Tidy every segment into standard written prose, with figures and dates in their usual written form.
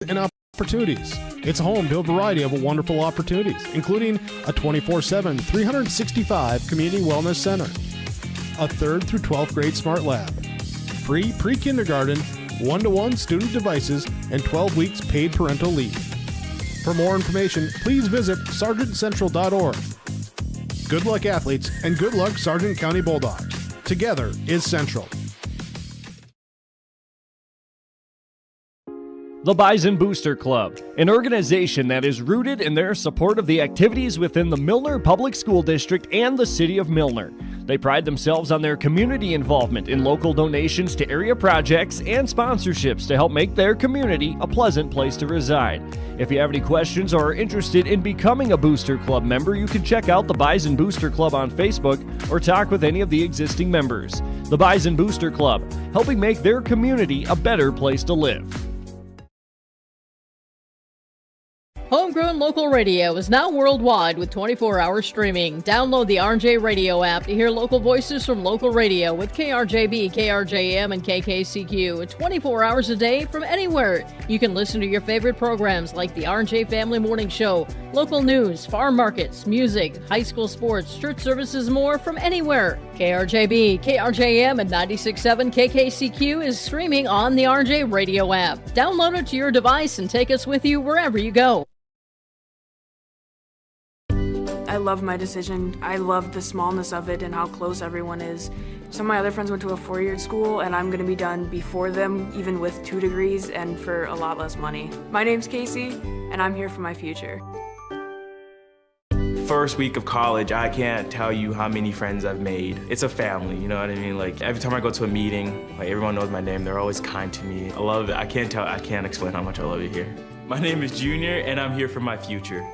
and opportunities. It's home to a variety of wonderful opportunities, including a 24/7, 365 community wellness center, a 3rd through 12th grade smart lab, free pre-kindergarten, 1-to-1 student devices, and 12 weeks paid parental leave. For more information, please visit sargentcentral.org. Good luck, athletes, and good luck, Sargent County Bulldogs. Together is Central. The Bison Booster Club, an organization that is rooted in their support of the activities within the Milner Public School District and the City of Milner. They pride themselves on their community involvement in local donations to area projects and sponsorships to help make their community a pleasant place to reside. If you have any questions or are interested in becoming a Booster Club member, you can check out the Bison Booster Club on Facebook or talk with any of the existing members. The Bison Booster Club, helping make their community a better place to live. Homegrown local radio is now worldwide with 24-hour streaming. Download the RJ Radio app to hear local voices from local radio with KRJB, KRJM, and KKCQ 24 hours a day from anywhere. You can listen to your favorite programs like the RJ Family Morning Show, local news, farm markets, music, high school sports, church services, more from anywhere. KRJB, KRJM, and 96.7 KKCQ is streaming on the RJ Radio app. Download it to your device and take us with you wherever you go. I love my decision. I love the smallness of it and how close everyone is. Some of my other friends went to a 4-year school and I'm going to be done before them, even with 2 degrees and for a lot less money. My name's Casey and I'm here for my future. First week of college, I can't tell you how many friends I've made. It's a family, you know what I mean? Like every time I go to a meeting, like everyone knows my name. They're always kind to me. I love it. I can't explain how much I love it here. My name is Junior and I'm here for my future.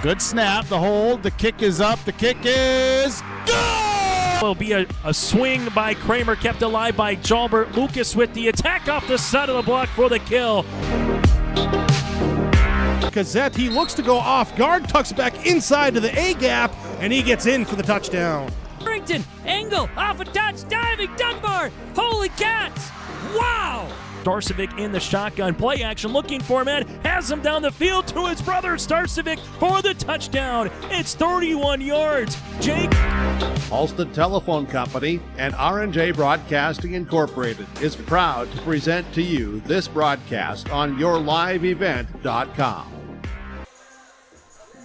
Good snap, the hold, the kick is up, the kick is good! Will be a swing by Kramer, kept alive by Jalbert. Lucas with the attack off the side of the block for the kill. Gazette, he looks to go off guard, tucks back inside to the A gap, and he gets in for the touchdown. Harrington, angle, off a touch, diving, Dunbar. Holy cats! Wow! Starcevic in the shotgun, play action, looking for man, has him down the field to his brother Starcevic for the touchdown. It's 31 yards. Jake. Alston Telephone Company and R&J Broadcasting Incorporated is proud to present to you this broadcast on yourliveevent.com.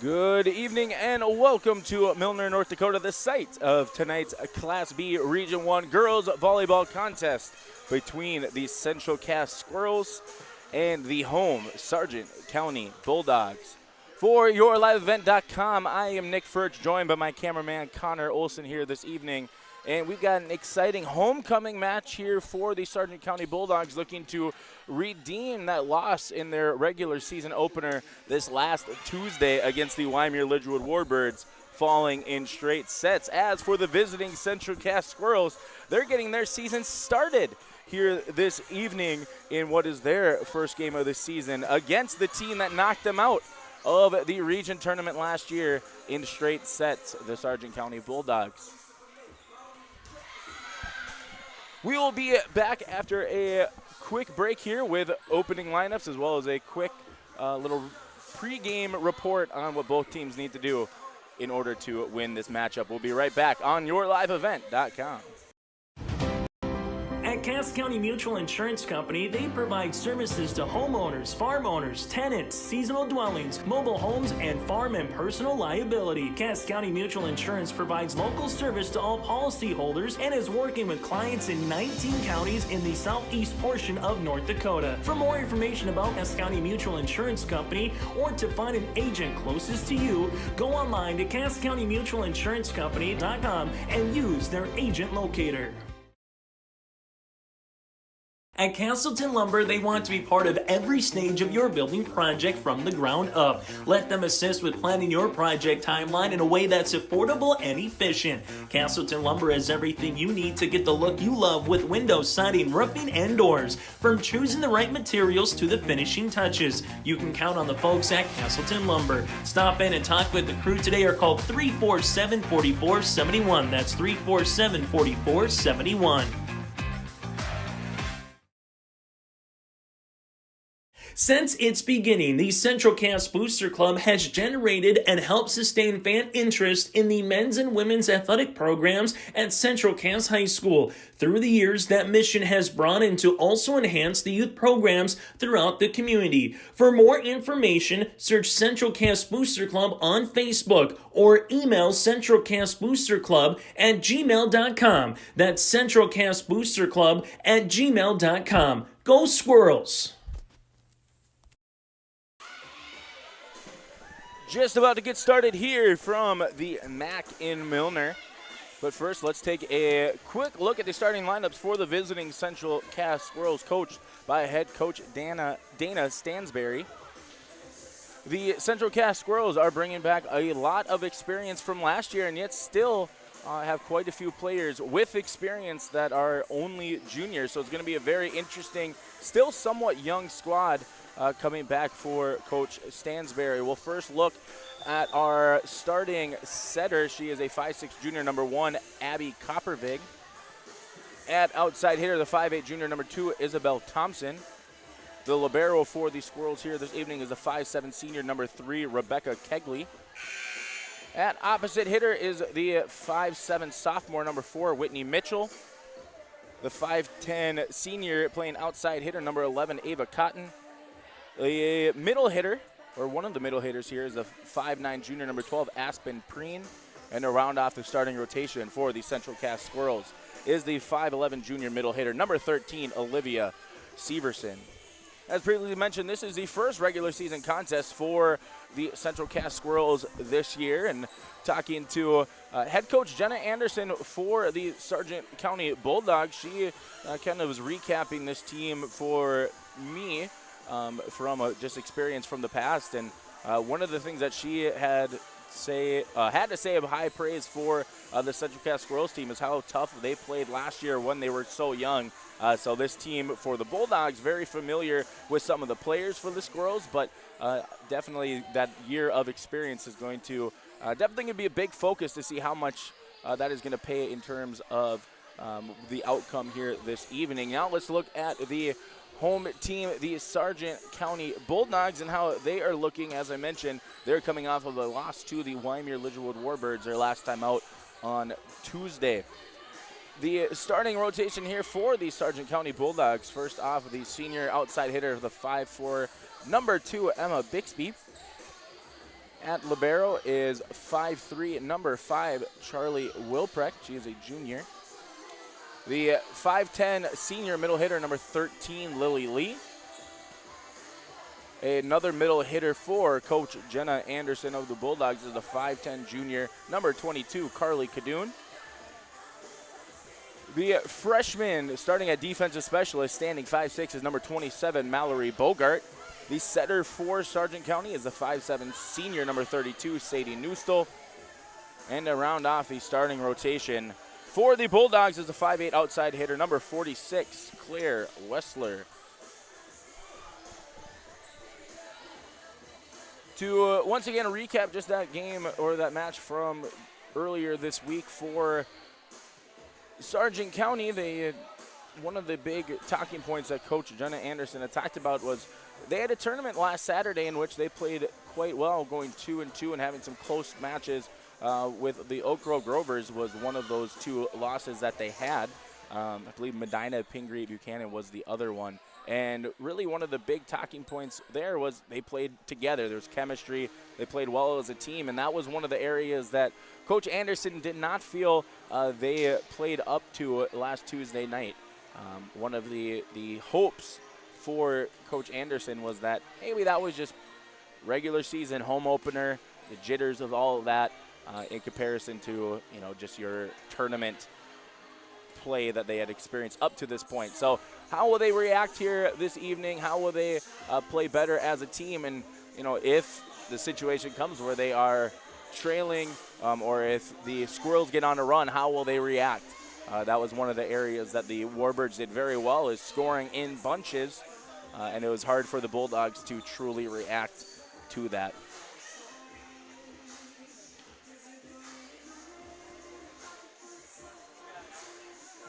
Good evening and welcome to Milner, North Dakota, the site of tonight's Class B Region 1 Girls Volleyball Contest between the Central Cass Squirrels and the home Sargent County Bulldogs. For yourliveevent.com, I am Nick Furch, joined by my cameraman Connor Olson here this evening. And we've got an exciting homecoming match here for the Sargent County Bulldogs, looking to redeem that loss in their regular season opener this last Tuesday against the Wyoming-Lidgewood Warbirds, falling in straight sets. As for the visiting Central Cass Squirrels, they're getting their season started here this evening in what is their first game of the season against the team that knocked them out of the region tournament last year in straight sets, the Sargent County Bulldogs. We will be back after a quick break here with opening lineups as well as a quick little pregame report on what both teams need to do in order to win this matchup. We'll be right back on yourliveevent.com. At Cass County Mutual Insurance Company, they provide services to homeowners, farm owners, tenants, seasonal dwellings, mobile homes, and farm and personal liability. Cass County Mutual Insurance provides local service to all policyholders and is working with clients in 19 counties in the southeast portion of North Dakota. For more information about Cass County Mutual Insurance Company or to find an agent closest to you, go online to CassCountyMutualInsuranceCompany.com and use their agent locator. At Castleton Lumber, they want to be part of every stage of your building project from the ground up. Let them assist with planning your project timeline in a way that's affordable and efficient. Castleton Lumber has everything you need to get the look you love with windows, siding, roofing, and doors. From choosing the right materials to the finishing touches, you can count on the folks at Castleton Lumber. Stop in and talk with the crew today or call 347-4471. That's 347-4471. Since its beginning, the Central Cass Booster Club has generated and helped sustain fan interest in the men's and women's athletic programs at Central Cass High School. Through the years, that mission has broadened to also enhance the youth programs throughout the community. For more information, search Central Cass Booster Club on Facebook or email centralcassboosterclub@gmail.com. That's centralcassboosterclub@gmail.com. Go Squirrels! Just about to get started here from the MAC in Milner. But first, let's take a quick look at the starting lineups for the visiting Central Cass Squirrels, coached by head coach Dana Stansberry. The Central Cass Squirrels are bringing back a lot of experience from last year, and yet still have quite a few players with experience that are only juniors. So it's going to be a very interesting, still somewhat young squad coming back for Coach Stansberry. We'll first look at our starting setter. She is a 5'6" junior, number 1, Abby Coppervig. At outside hitter, the 5'8" junior, number 2, Isabel Thompson. The libero for the Squirrels here this evening is the 5'7" senior, number 3, Rebecca Kegley. At opposite hitter is the 5'7" sophomore, number 4, Whitney Mitchell. The 5'10" senior playing outside hitter, number 11, Ava Cotton. The middle hitter, or one of the middle hitters here, is the 5'9" junior, number 12, Aspen Preen. And to round off the starting rotation for the Central Cass Squirrels is the 5'11" junior middle hitter, number 13, Olivia Severson. As previously mentioned, this is the first regular season contest for the Central Cass Squirrels this year. And talking to head coach Jenna Anderson for the Sargent County Bulldogs, she kind of was recapping this team for me from just experience from the past, and One of the things that she had to say of high praise for the Central Cass Squirrels team is how tough they played last year when they were so young. So this team for the Bulldogs, very familiar with some of the players for the Squirrels, but definitely that year of experience is going to definitely be a big focus to see how much that is going to pay in terms of the outcome here this evening. Now let's look at the home team, the Sargent County Bulldogs, and how they are looking. As I mentioned, they're coming off of a loss to the Wyoming-Lidgerwood Warbirds their last time out on Tuesday. The starting rotation here for the Sargent County Bulldogs, first off, the senior outside hitter, the 5'4", number 2, Emma Bixby. At libero is 5'3", number 5, Charlie Wilprecht. She is a junior. The 5'10", senior middle hitter, number 13, Lily Lee. Another middle hitter for Coach Jenna Anderson of the Bulldogs is the 5'10", junior, number 22, Carly Cadoon. The freshman starting at defensive specialist, standing 5'6", is number 27, Mallory Bogart. The setter for Sargent County is the 5'7", senior, number 32, Sadie Newstall. And to round off the starting rotation for the Bulldogs is the 5'8", outside hitter, number 46, Claire Wessler. To once again recap just that game or that match from earlier this week for Sargent County, one of the big talking points that Coach Jenna Anderson had talked about was they had a tournament last Saturday in which they played quite well, going 2-2 and having some close matches with the Oak Grove Grovers was one of those 2 losses that they had. I believe Medina Pingree Buchanan was the other one. And really one of the big talking points there was they played together. There was chemistry. They played well as a team, and that was one of the areas that Coach Anderson did not feel they played up to last Tuesday night. One of the hopes for Coach Anderson was that maybe that was just regular season home opener, the jitters of all of that in comparison to just your tournament play that they had experienced up to this point. So how will they react here this evening? How will they play better as a team? And if the situation comes where they are trailing or if the Squirrels get on a run, how will they react? That was one of the areas that the Warbirds did very well, is scoring in bunches, and it was hard for the Bulldogs to truly react to that.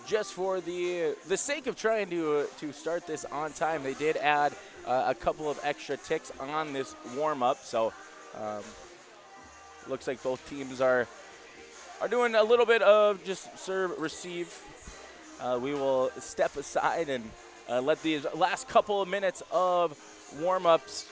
Just for the sake of trying to start this on time, they did add a couple of extra ticks on this warm-up. So looks like both teams are doing a little bit of just serve, receive. We will step aside and let these last couple of minutes of warm-ups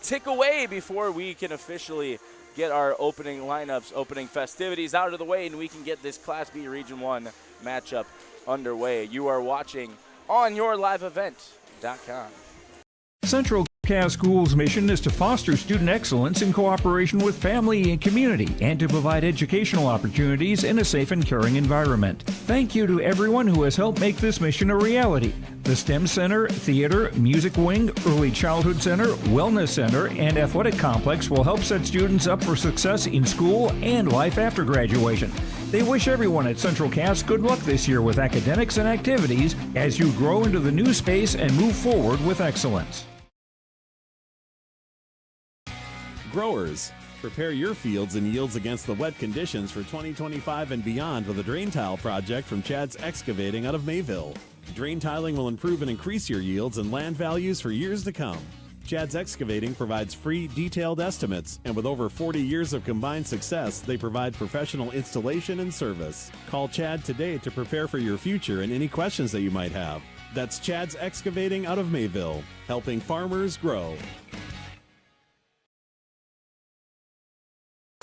tick away before we can officially get our opening lineups, opening festivities out of the way, and we can get this Class B Region 1 matchup underway. You are watching on yourliveevent.com. Central Cass Schools' mission is to foster student excellence in cooperation with family and community, and to provide educational opportunities in a safe and caring environment. Thank you to everyone who has helped make this mission a reality. The STEM Center, Theater, Music Wing, Early Childhood Center, Wellness Center, and Athletic Complex will help set students up for success in school and life after graduation. They wish everyone at Central Cass good luck this year with academics and activities as you grow into the new space and move forward with excellence. Growers, prepare your fields and yields against the wet conditions for 2025 and beyond with a drain tile project from Chad's Excavating out of Mayville. Drain tiling will improve and increase your yields and land values for years to come. Chad's Excavating provides free, detailed estimates, and with over 40 years of combined success, they provide professional installation and service. Call Chad today to prepare for your future and any questions that you might have. That's Chad's Excavating out of Mayville, helping farmers grow.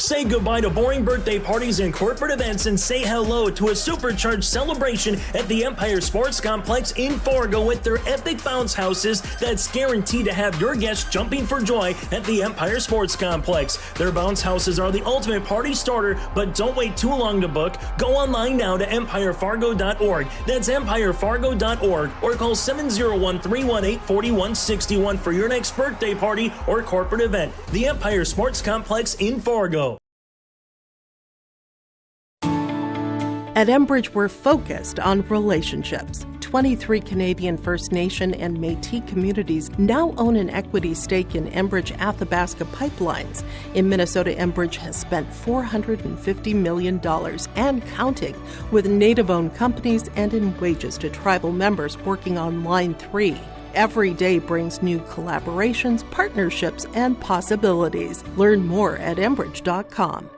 Say goodbye to boring birthday parties and corporate events and say hello to a supercharged celebration at the Empire Sports Complex in Fargo with their epic bounce houses that's guaranteed to have your guests jumping for joy at the Empire Sports Complex. Their bounce houses are the ultimate party starter, but don't wait too long to book. Go online now to empirefargo.org. That's empirefargo.org, or call 701-318-4161 for your next birthday party or corporate event. The Empire Sports Complex in Fargo. At Enbridge, we're focused on relationships. 23 Canadian First Nation and Métis communities now own an equity stake in Enbridge Athabasca Pipelines. In Minnesota, Enbridge has spent $450 million and counting, with Native-owned companies and in wages to tribal members working on Line 3. Every day brings new collaborations, partnerships, and possibilities. Learn more at Enbridge.com.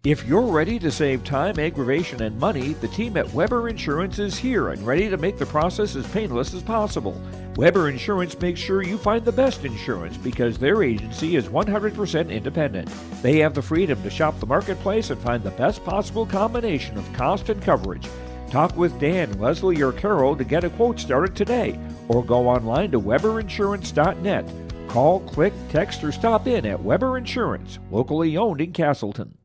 If you're ready to save time, aggravation, and money, the team at Weber Insurance is here and ready to make the process as painless as possible. Weber Insurance makes sure you find the best insurance because their agency is 100% independent. They have the freedom to shop the marketplace and find the best possible combination of cost and coverage. Talk with Dan, Leslie, or Carol to get a quote started today, or go online to weberinsurance.net. Call, click, text, or stop in at Weber Insurance, locally owned in Castleton.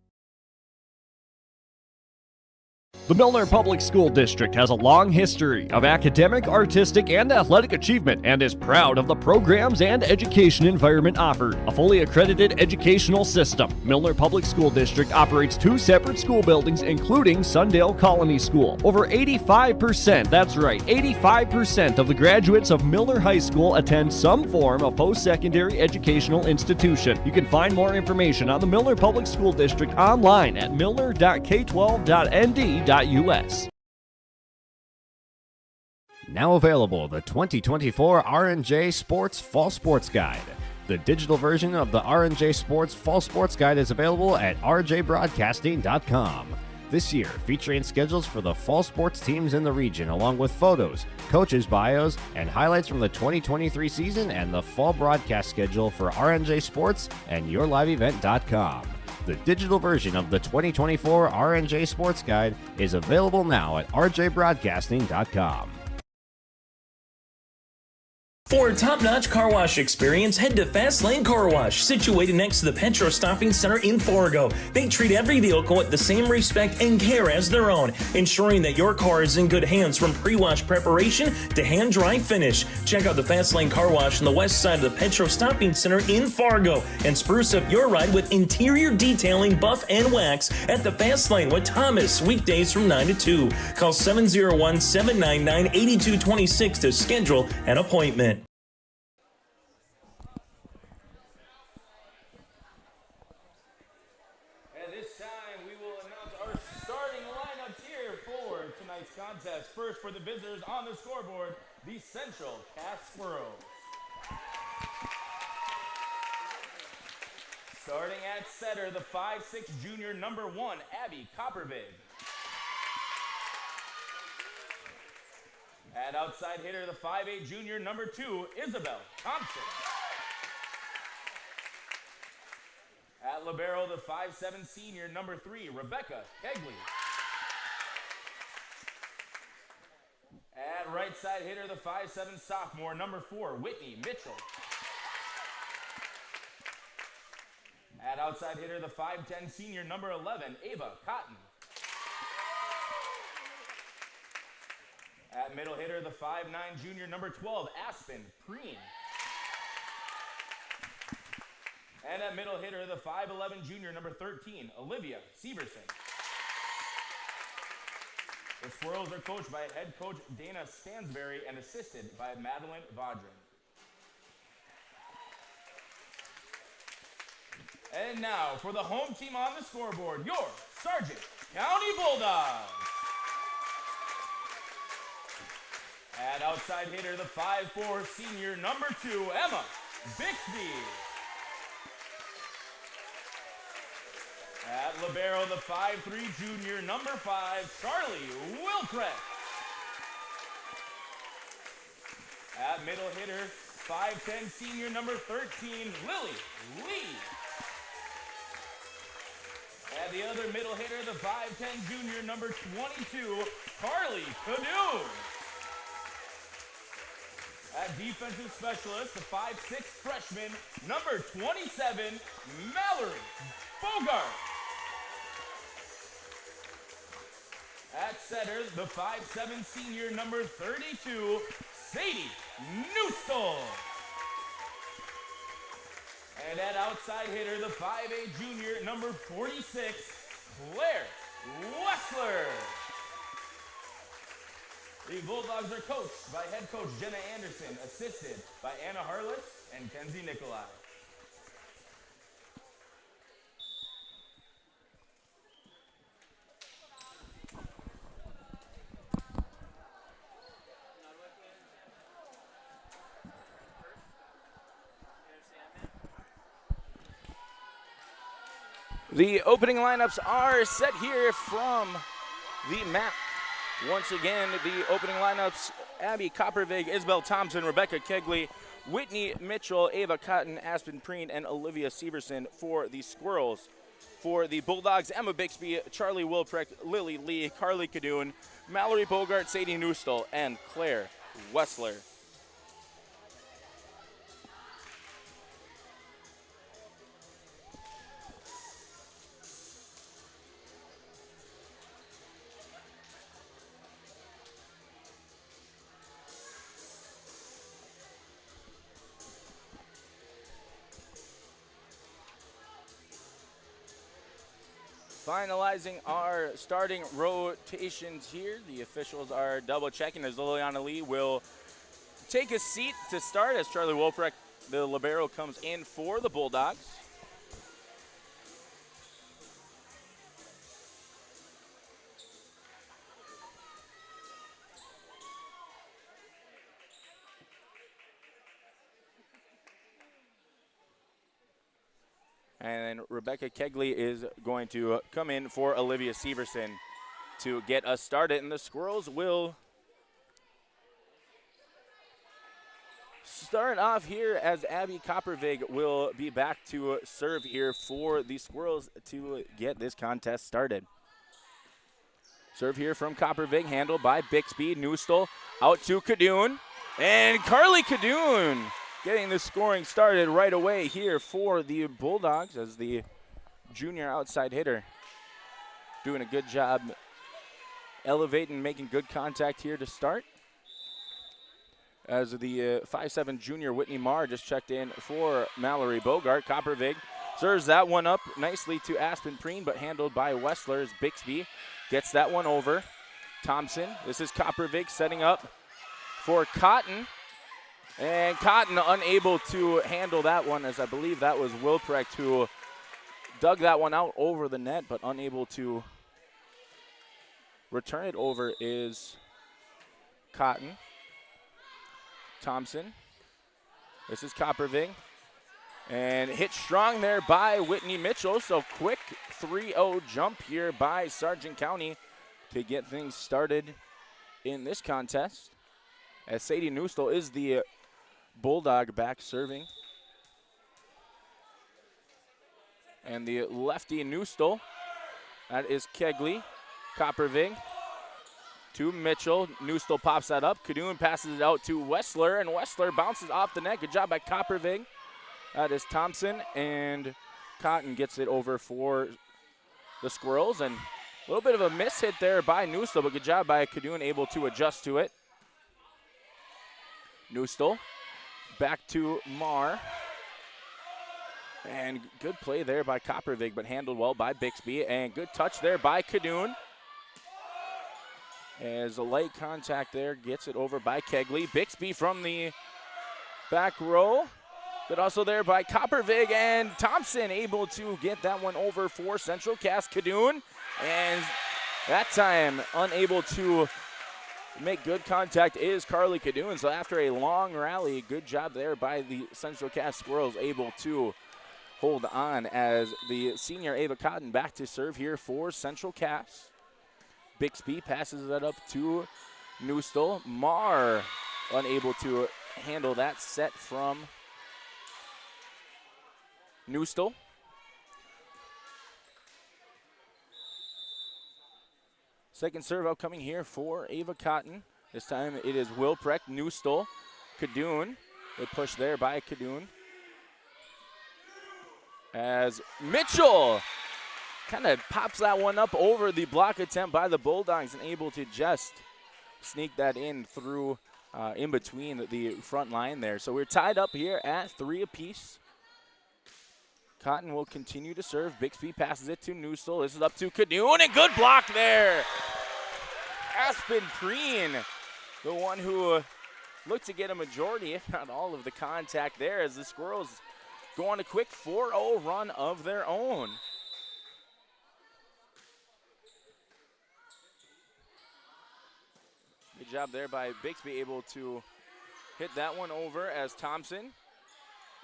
The Milner Public School District has a long history of academic, artistic, and athletic achievement and is proud of the programs and education environment offered. A fully accredited educational system, Milner Public School District operates 2 separate school buildings, including Sundale Colony School. Over 85%, that's right, 85% of the graduates of Milner High School attend some form of post-secondary educational institution. You can find more information on the Milner Public School District online at milner.k12.nd.us. Now available, the 2024 R&J Sports Fall Sports Guide. The digital version of the R&J Sports Fall Sports Guide is available at rjbroadcasting.com. This year, featuring schedules for the fall sports teams in the region, along with photos, coaches' bios, and highlights from the 2023 season and the fall broadcast schedule for R&J Sports and YourLiveEvent.com. The digital version of the 2024 R&J Sports Guide is available now at rjbroadcasting.com. For a top-notch car wash experience, head to Fast Lane Car Wash, situated next to the Petro Stopping Center in Fargo. They treat every vehicle with the same respect and care as their own, ensuring that your car is in good hands from pre-wash preparation to hand-dry finish. Check out the Fast Lane Car Wash on the west side of the Petro Stopping Center in Fargo and spruce up your ride with interior detailing, buff, and wax at the Fast Lane with Thomas, weekdays from 9 to 2. Call 701-799-8226 to schedule an appointment. First for the visitors on the scoreboard, the Central Cass Squirrels. Starting at setter, the 5'6" junior number 1, Abby Coppervig. At outside hitter, the 5'8" junior number 2, Isabel Thompson. At libero, the 5'7" senior number 3, Rebecca Kegley. At right side hitter, the 5'7" sophomore, number 4, Whitney Mitchell. At outside hitter, the 5'10" senior, number 11, Ava Cotton. At middle hitter, the 5'9" junior, number 12, Aspen Preen. And at middle hitter, the 5'11" junior, number 13, Olivia Severson. The Squirrels are coached by head coach Dana Stansberry and assisted by Madeline Vaudrin. And now for the home team on the scoreboard, your Sargent County Bulldogs. At outside hitter, the 5'4" senior, number 2, Emma Bixby. At libero, the 5'3" junior, number 5, Charlie Wilcrest. At middle hitter, 5'10", senior number 13, Lily Lee. At the other middle hitter, the 5'10", junior number 22, Carly Cadoon. At defensive specialist, the 5'6", freshman, number 27, Mallory Bogart. At setter, the 5'7", senior, number 32, Sadie Newstall. And at outside hitter, the 5'8", junior, number 46, Claire Wessler. The Bulldogs are coached by head coach Jenna Anderson, assisted by Anna Harless and Kenzie Nikolai. The opening lineups are set here from the map. Once again, the opening lineups: Abby Coppervig, Isabel Thompson, Rebecca Kegley, Whitney Mitchell, Ava Cotton, Aspen Preen, and Olivia Severson for the Squirrels. For the Bulldogs, Emma Bixby, Charlie Wilprecht, Lily Lee, Carly Cadoon, Mallory Bogart, Sadie Newstall, and Claire Wessler. Finalizing our starting rotations here. The officials are double checking as Liliana Lee will take a seat to start as Charlie Wilprecht, the libero, comes in for the Bulldogs. And Rebecca Kegley is going to come in for Olivia Severson to get us started. And the Squirrels will start off here as Abby Coppervig will be back to serve here for the Squirrels to get this contest started. Serve here from Coppervig, handled by Bixby. Newstall out to Cadoon. And Carly Cadoon getting the scoring started right away here for the Bulldogs as the junior outside hitter. Doing a good job elevating, making good contact here to start. As the 5'7" junior Whitney Marr just checked in for Mallory Bogart. Coppervig serves that one up nicely to Aspen Preen, but handled by Wessler as Bixby gets that one over. Thompson, this is Coppervig setting up for Cotton. And Cotton unable to handle that one, as I believe that was Wilprecht who dug that one out over the net, but unable to return it over is Cotton. Thompson. This is Coppervig. And hit strong there by Whitney Mitchell. So quick 3-0 jump here by Sargent County to get things started in this contest. As Sadie Newstall is the Bulldog back serving. And the lefty Newstall, that is Kegley. Coppervig to Mitchell. Newstall pops that up. Cadoon passes it out to Wessler, and Wessler bounces off the net. Good job by Coppervig. That is Thompson, and Cotton gets it over for the Squirrels. And a little bit of a miss hit there by Newstall, but good job by Cadoon, able to adjust to it. Newstall back to Marr. And good play there by Coppervig, but handled well by Bixby. And good touch there by Cadoon. As a light contact there, gets it over by Kegley. Bixby from the back row. But also there by Coppervig, and Thompson able to get that one over for Central Cass. Cadoon, and that time unable to make good contact is Carly Cadoon. So after a long rally, good job there by the Central Cass Squirrels, able to hold on as the senior Ava Cotton back to serve here for Central Cass. Bixby passes that up to Newstall. Marr unable to handle that set from Newstall. Second serve upcoming here for Ava Cotton. This time it is Wilprecht, Newstall, Kadoon. They push there by Kadoon. As Mitchell kind of pops that one up over the block attempt by the Bulldogs and able to just sneak that in through in between the front line there. So we're tied up here at 3 apiece. Cotton will continue to serve. Bixby passes it to Newstall. This is up to Kadoon, and good block there. Aspen Preen, the one who looked to get a majority, if not all, of the contact there as the Squirrels go on a quick 4-0 run of their own. Good job there by Bixby, able to hit that one over as Thompson.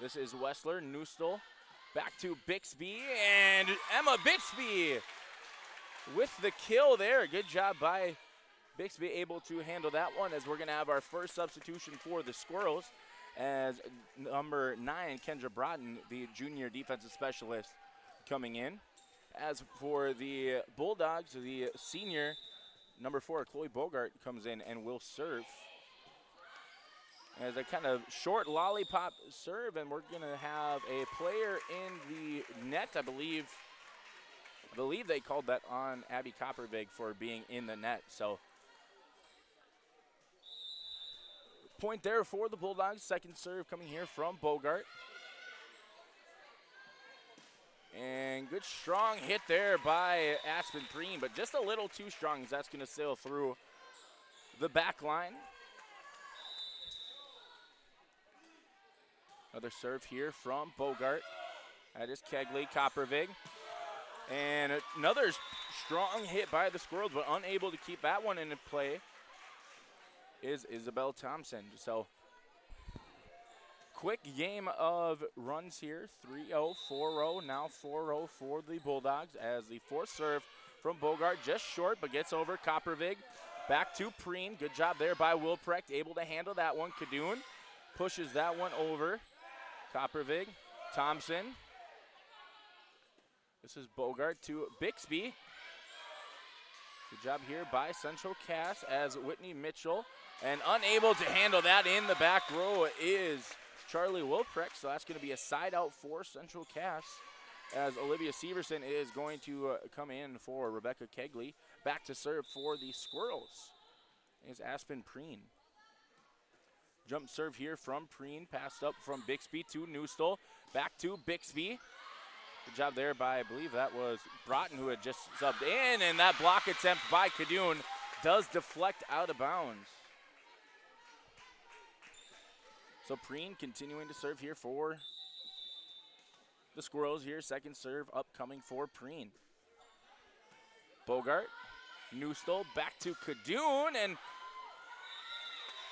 This is Wessler, Newstall. Back to Bixby, and Emma Bixby with the kill there. Good job by Bixby, able to handle that one as we're going to have our first substitution for the Squirrels as number 9, Kendra Broughton, the junior defensive specialist, coming in. As for the Bulldogs, the senior, number 4, Chloe Bogart, comes in and will serve. As a kind of short lollipop serve, and we're going to have a player in the net, I believe they called that on Abby Coppervig for being in the net. So point there for the Bulldogs. Second serve coming here from Bogart. And good strong hit there by Aspen Preen, but just a little too strong as that's going to sail through the back line. Another serve here from Bogart. That is Kegley, Coppervig. And another strong hit by the Squirrels, but unable to keep that one into play is Isabel Thompson. So quick game of runs here. 3-0, 4-0, now 4-0 for the Bulldogs as the fourth serve from Bogart, just short, but gets over Coppervig. Back to Preen. Good job there by Wilprecht, able to handle that one. Kadoon pushes that one over. Coppervig, Thompson. This is Bogart to Bixby. Good job here by Central Cass as Whitney Mitchell. And unable to handle that in the back row is Charlie Wilprecht. So that's going to be a side out for Central Cass as Olivia Severson is going to come in for Rebecca Kegley. Back to serve for the Squirrels is Aspen Preen. Jump serve here from Preen, passed up from Bixby to Newstall. Back to Bixby. Good job there by, I believe that was Broughton who had just subbed in, and that block attempt by Kadoon does deflect out of bounds. So Preen continuing to serve here for the Squirrels here. Second serve upcoming for Preen. Bogart, Newstall, back to Kadoon, and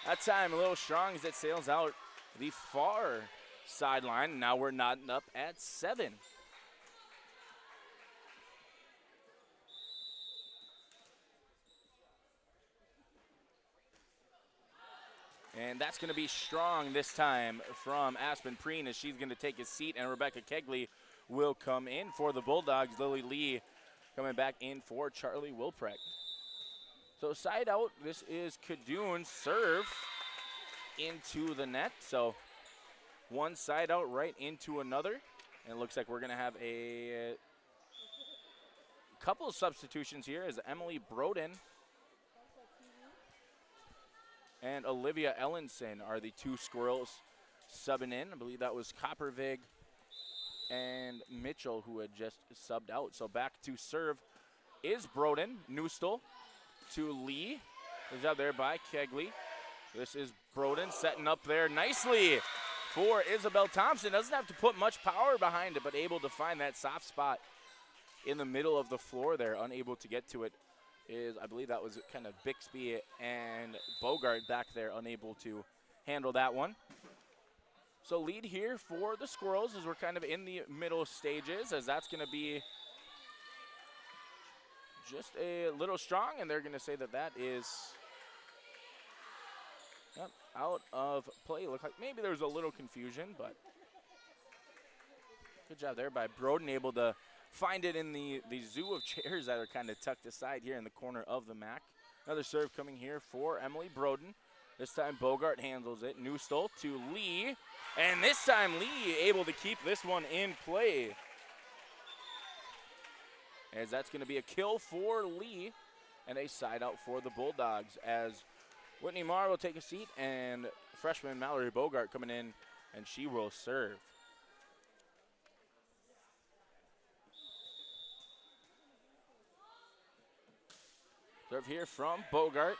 that time a little strong as it sails out the far sideline. Now we're knotting up at 7. And that's going to be strong this time from Aspen Preen as she's going to take a seat, and Rebecca Kegley will come in for the Bulldogs. Lily Lee coming back in for Charlie Wilprecht. So side out, this is Kadoon's serve into the net. So one side out right into another. And it looks like we're going to have a couple of substitutions here as Emily Broden and Olivia Ellenson are the two Squirrels subbing in. I believe that was Coppervig and Mitchell who had just subbed out. So back to serve is Broden. Newstall to Lee. Good job there by Kegley. This is Broden setting up there nicely for Isabel Thompson. Doesn't have to put much power behind it, but able to find that soft spot in the middle of the floor there. Unable to get to it is, I believe that was kind of Bixby and Bogart back there, unable to handle that one. So lead here for the Squirrels as we're kind of in the middle stages, as that's going to be just a little strong, and they're going to say that that is Yep, out of play. Looked like maybe there was a little confusion, but good job there by Broden, able to find it in the zoo of chairs that are kind of tucked aside here in the corner of the MAC. Another serve coming here for Emily Broden. This time Bogart handles it. Newstall to Lee, and this time Lee able to keep this one in play. As that's going to be a kill for Lee, and a side out for the Bulldogs as Whitney Marr will take a seat, and freshman Mallory Bogart coming in, and she will serve. Serve here from Bogart.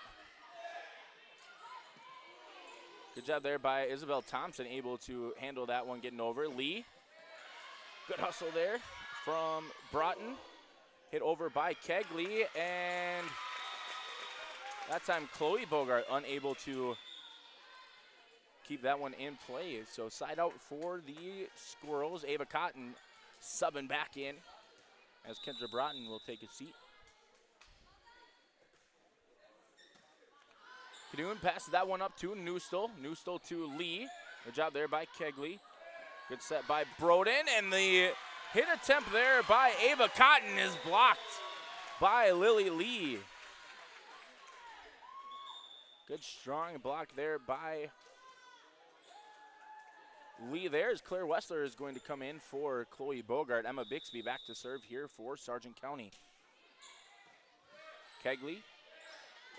Good job there by Isabel Thompson, able to handle that one, getting over. Lee, good hustle there from Broughton. Hit over by Kegley, and that time Chloe Bogart unable to keep that one in play. So side out for the Squirrels. Ava Cotton subbing back in as Kendra Broughton will take a seat. Cadoon passes that one up to Newstall. Newstall to Lee. Good job there by Kegley. Good set by Broden, and the hit attempt there by Ava Cotton is blocked by Lily Lee. Good strong block there by Lee there as Claire Wessler is going to come in for Chloe Bogart. Emma Bixby back to serve here for Sargent County. Kegley.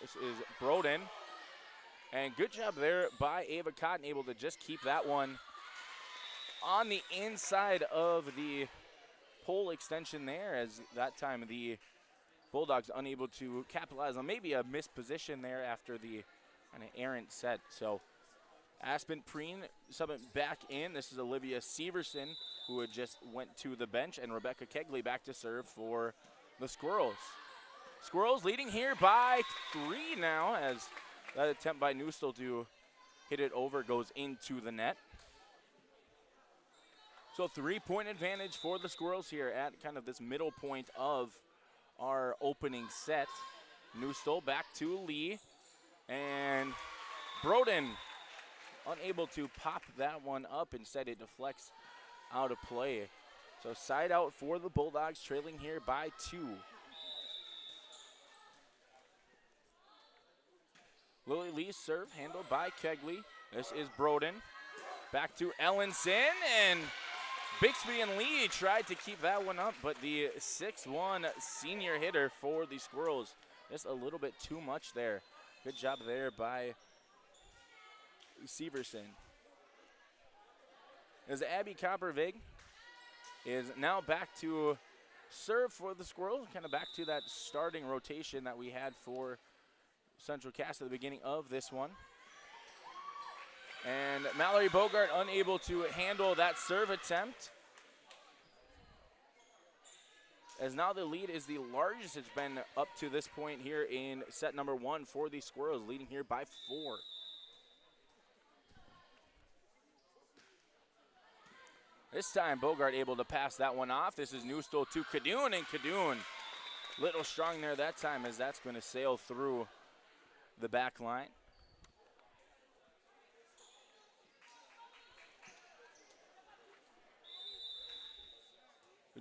This is Broden. And good job there by Ava Cotton, able to just keep that one on the inside of the pole extension there, as that time the Bulldogs unable to capitalize on maybe a missed position there after the kind of errant set. So Aspen Preen subbing back in. This is Olivia Severson, who had just went to the bench, and Rebecca Kegley back to serve for the Squirrels. Squirrels leading here by 3 now, as that attempt by Newstall to hit it over goes into the net. So 3-point advantage for the Squirrels here at kind of this middle point of our opening set. Newstall back to Lee, and Broden unable to pop that one up. Instead it deflects out of play. So side out for the Bulldogs, trailing here by 2. Lily Lee's serve handled by Kegley. This is Broden. Back to Ellenson, and Bixby and Lee tried to keep that one up, but the 6'1" senior hitter for the Squirrels, just a little bit too much there. Good job there by Severson. As Abby Coppervig is now back to serve for the Squirrels, kind of back to that starting rotation that we had for Central Cass at the beginning of this one. And Mallory Bogart unable to handle that serve attempt, as now the lead is the largest it's been up to this point here in set number 1 for the Squirrels, leading here by 4. This time Bogart able to pass that one off. This is Newstall to Cadoon, and Cadoon little strong there that time, as that's going to sail through the back line.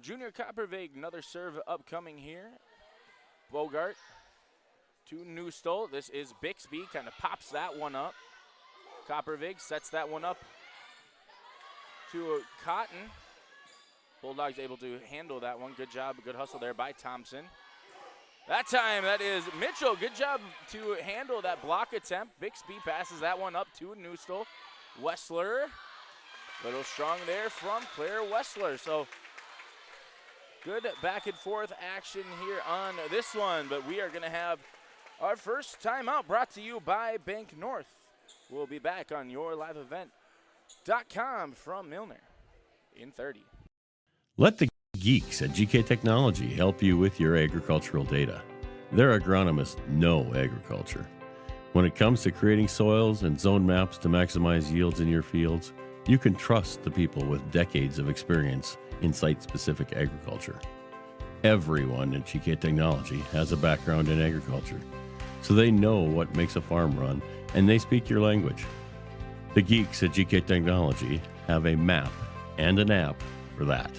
Junior Coppervig, another serve upcoming here. Bogart to Newstall. This is Bixby, kind of pops that one up. Coppervig sets that one up to Cotton. Bulldogs able to handle that one. Good job, good hustle there by Thompson. That time, that is Mitchell. Good job to handle that block attempt. Bixby passes that one up to Newstall. Wessler, little strong there from Claire Wessler. So good back and forth action here on this one, but we are going to have our first timeout brought to you by Bank North. We'll be back on yourliveevent.com from Milner in 30. Let the geeks at GK Technology help you with your agricultural data. Their agronomists know agriculture. When it comes to creating soils and zone maps to maximize yields in your fields, you can trust the people with decades of experience in site-specific agriculture. Everyone at GK Technology has a background in agriculture. so they know what makes a farm run, and they speak your language. The geeks at GK Technology have a map and an app for that.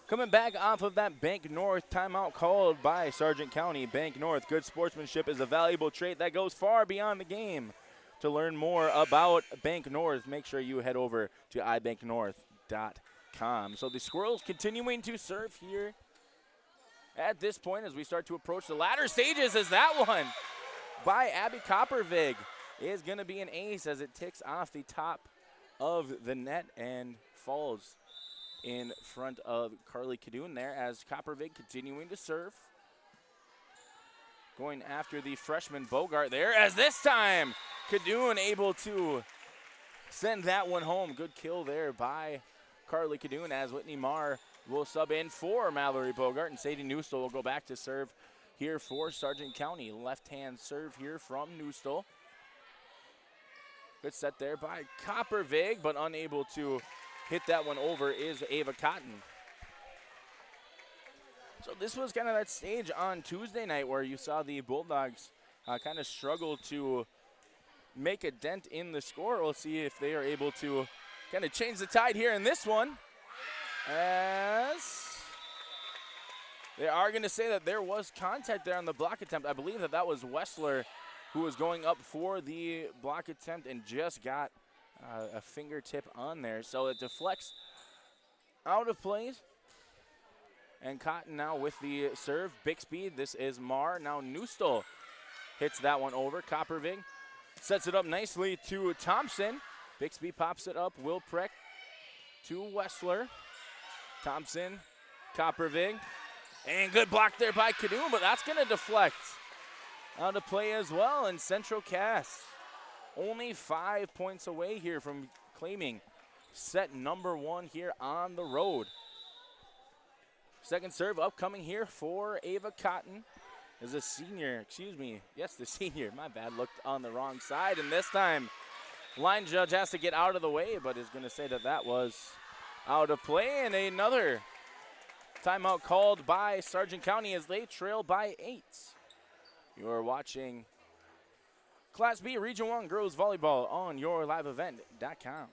Coming back off of that Bank North timeout called by Sargent County. Bank North, good sportsmanship is a valuable trait that goes far beyond the game. To learn more about Bank North, make sure you head over to ibanknorth.com. So the Squirrels continuing to serve here at this point as we start to approach the latter stages, as that one by Abby Coppervig is going to be an ace as it ticks off the top of the net and falls in front of Carly Cadoon there as Coppervig continuing to serve. Going after the freshman Bogart there as this time Cadoon able to send that one home. Good kill there by Carly Cadoon as Whitney Marr will sub in for Mallory Bogart, and Sadie Newstall will go back to serve here for Sargent County. Left-hand serve here from Newstall. Good set there by Coppervig, but unable to hit that one over is Ava Cotton. So this was kind of that stage on Tuesday night where you saw the Bulldogs kind of struggle to make a dent in the score. We'll see if they are able to kind of change the tide here in this one, as they are going to say that there was contact there on the block attempt. I believe that was Wessler who was going up for the block attempt and just got a fingertip on there. So it deflects out of play. And Cotton now with the serve. Bixby, this is Marr. Now Newstall hits that one over. Coppervig sets it up nicely to Thompson. Bixby pops it up. Will Preck to Wessler. Thompson, Coppervig. And good block there by Cadoon, but that's going to deflect out of play as well. And Central Cass only 5 points away here from claiming set number 1 here on the road. Second serve upcoming here for Ava Cotton is a senior, the senior, my bad, looked on the wrong side. And this time, line judge has to get out of the way, but is going to say that was out of play. And another timeout called by Sargent County as they trail by 8. You're watching Class B Region 1 Girls Volleyball on yourliveevent.com.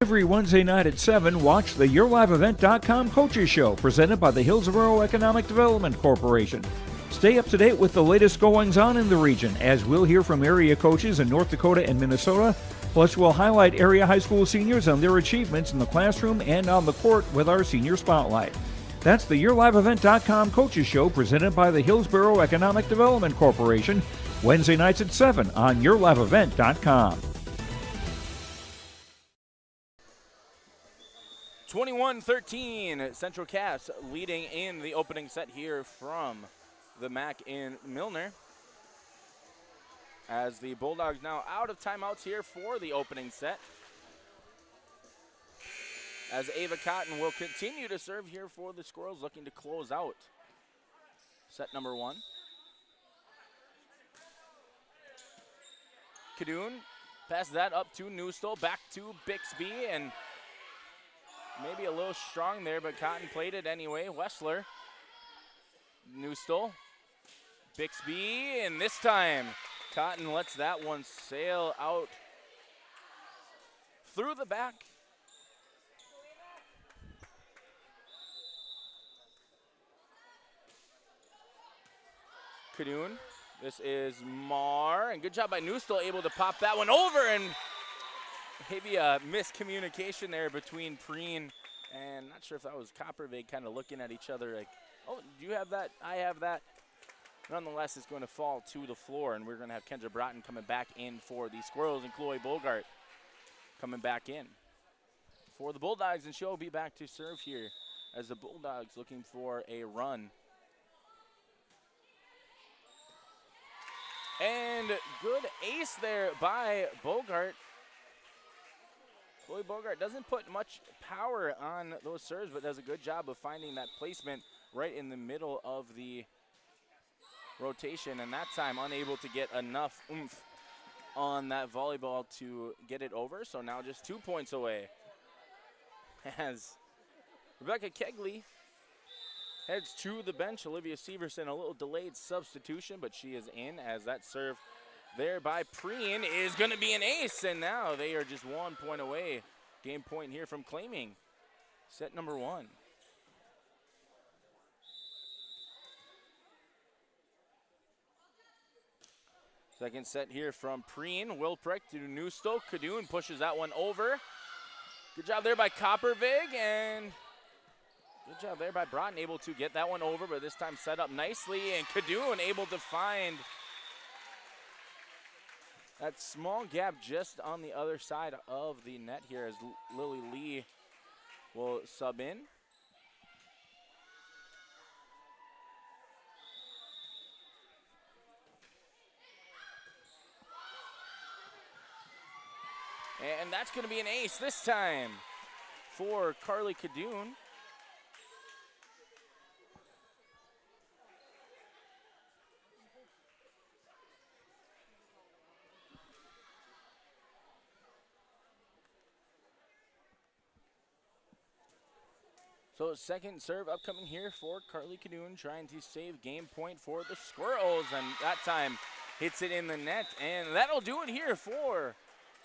Every Wednesday night at 7, watch the YourLiveEvent.com Coaches Show presented by the Hillsborough Economic Development Corporation. Stay up to date with the latest goings-on in the region as we'll hear from area coaches in North Dakota and Minnesota. Plus, we'll highlight area high school seniors on their achievements in the classroom and on the court with our Senior Spotlight. That's the YourLiveEvent.com Coaches Show presented by the Hillsborough Economic Development Corporation. Wednesday nights at 7 on YourLiveEvent.com. 21-13, Central Cass leading in the opening set here from the MAC in Milner. As the Bulldogs now out of timeouts here for the opening set. As Ava Cotton will continue to serve here for the Squirrels, looking to close out set number 1. Cadoon passes that up to Newstall, back to Bixby, and maybe a little strong there, but Cotton played it anyway. Wessler, Newstall, Bixby, and this time Cotton lets that one sail out through the back. Cadoon, this is Marr, and good job by Newstall, able to pop that one over, and maybe a miscommunication there between Preen and not sure if that was Coppervig kind of looking at each other like, oh, do you have that? I have that. Nonetheless, it's going to fall to the floor, and we're going to have Kendra Broughton coming back in for the Squirrels and Chloe Bogart coming back in for the Bulldogs, and she'll be back to serve here as the Bulldogs looking for a run. And good ace there by Bogart. Chloe Bogart doesn't put much power on those serves, but does a good job of finding that placement right in the middle of the rotation, and that time unable to get enough oomph on that volleyball to get it over. So now just 2 points away as Rebecca Kegley heads to the bench. Olivia Severson, a little delayed substitution, but she is in as that serve there by Preen is going to be an ace, and now they are just 1 point away. Game point here from claiming set number 1. Second set here from Preen. Wilprecht to Newstoke. Kadoon pushes that one over. Good job there by Coppervig, and good job there by Broughton, able to get that one over, but this time set up nicely, and Kadoon able to find that small gap just on the other side of the net here as Lily Lee will sub in. And that's going to be an ace this time for Carly Kadoon. So second serve upcoming here for Carly Kadoon, trying to save game point for the Squirrels, and that time hits it in the net, and that'll do it here for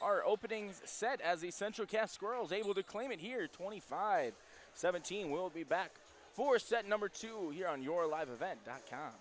our opening set as the Central Cass Squirrels able to claim it here, 25-17. We'll be back for set number 2 here on YourLiveEvent.com.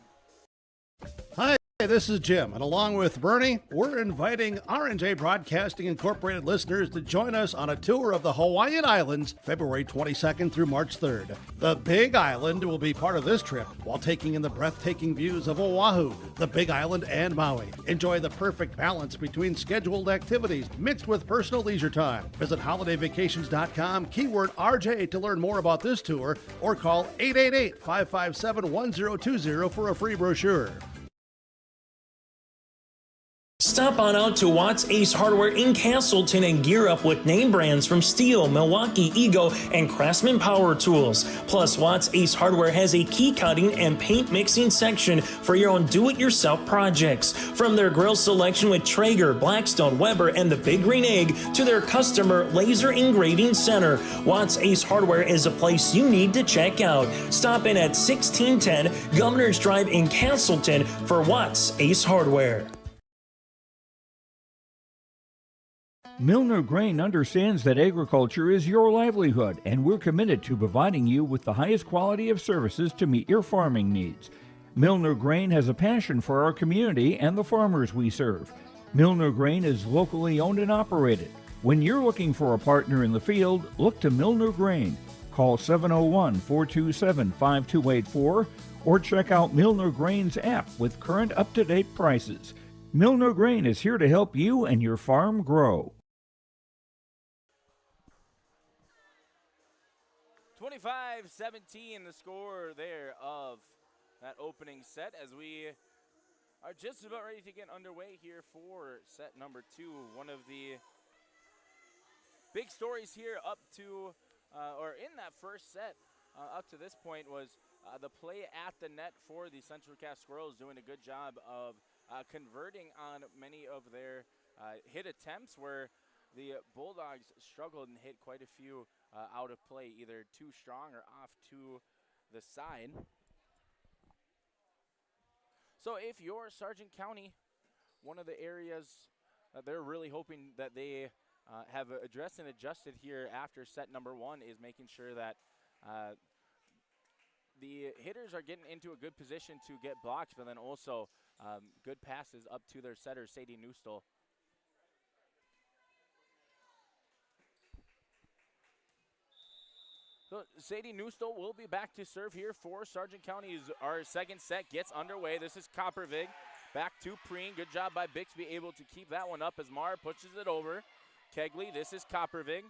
Hi, this is Jim, and along with Bernie, we're inviting R&J Broadcasting Incorporated listeners to join us on a tour of the Hawaiian Islands, February 22nd through March 3rd. The Big Island will be part of this trip while taking in the breathtaking views of Oahu, the Big Island, and Maui. Enjoy the perfect balance between scheduled activities mixed with personal leisure time. Visit holidayvacations.com, keyword RJ to learn more about this tour, or call 888-557-1020 for a free brochure. Stop on out to Watts Ace Hardware in Castleton and gear up with name brands from Steel, Milwaukee, Ego, and Craftsman Power Tools. Plus, Watts Ace Hardware has a key cutting and paint mixing section for your own do-it-yourself projects. From their grill selection with Traeger, Blackstone, Weber, and the Big Green Egg to their customer laser engraving center, Watts Ace Hardware is a place you need to check out. Stop in at 1610 Governor's Drive in Castleton for Watts Ace Hardware. Milner Grain understands that agriculture is your livelihood, and we're committed to providing you with the highest quality of services to meet your farming needs. Milner Grain has a passion for our community and the farmers we serve. Milner Grain is locally owned and operated. When you're looking for a partner in the field, look to Milner Grain. Call 701-427-5284 or check out Milner Grain's app with current up-to-date prices. Milner Grain is here to help you and your farm grow. 25-17 the score there of that opening set as we are just about ready to get underway here for set number 2. One of the big stories here up to, or in that first set up to this point was the play at the net for the Central Cass Squirrels, doing a good job of converting on many of their hit attempts where the Bulldogs struggled and hit quite a few out of play, either too strong or off to the side. So if you're Sargent County, one of the areas that they're really hoping that they have addressed and adjusted here after set number 1 is making sure that the hitters are getting into a good position to get blocks, but then also good passes up to their setter, Sadie Newstall. So Sadie Newstall will be back to serve here for Sargent County as our second set gets underway. This is Coppervig back to Preen. Good job by Bixby, able to keep that one up as Mara pushes it over. Kegley, this is Coppervig.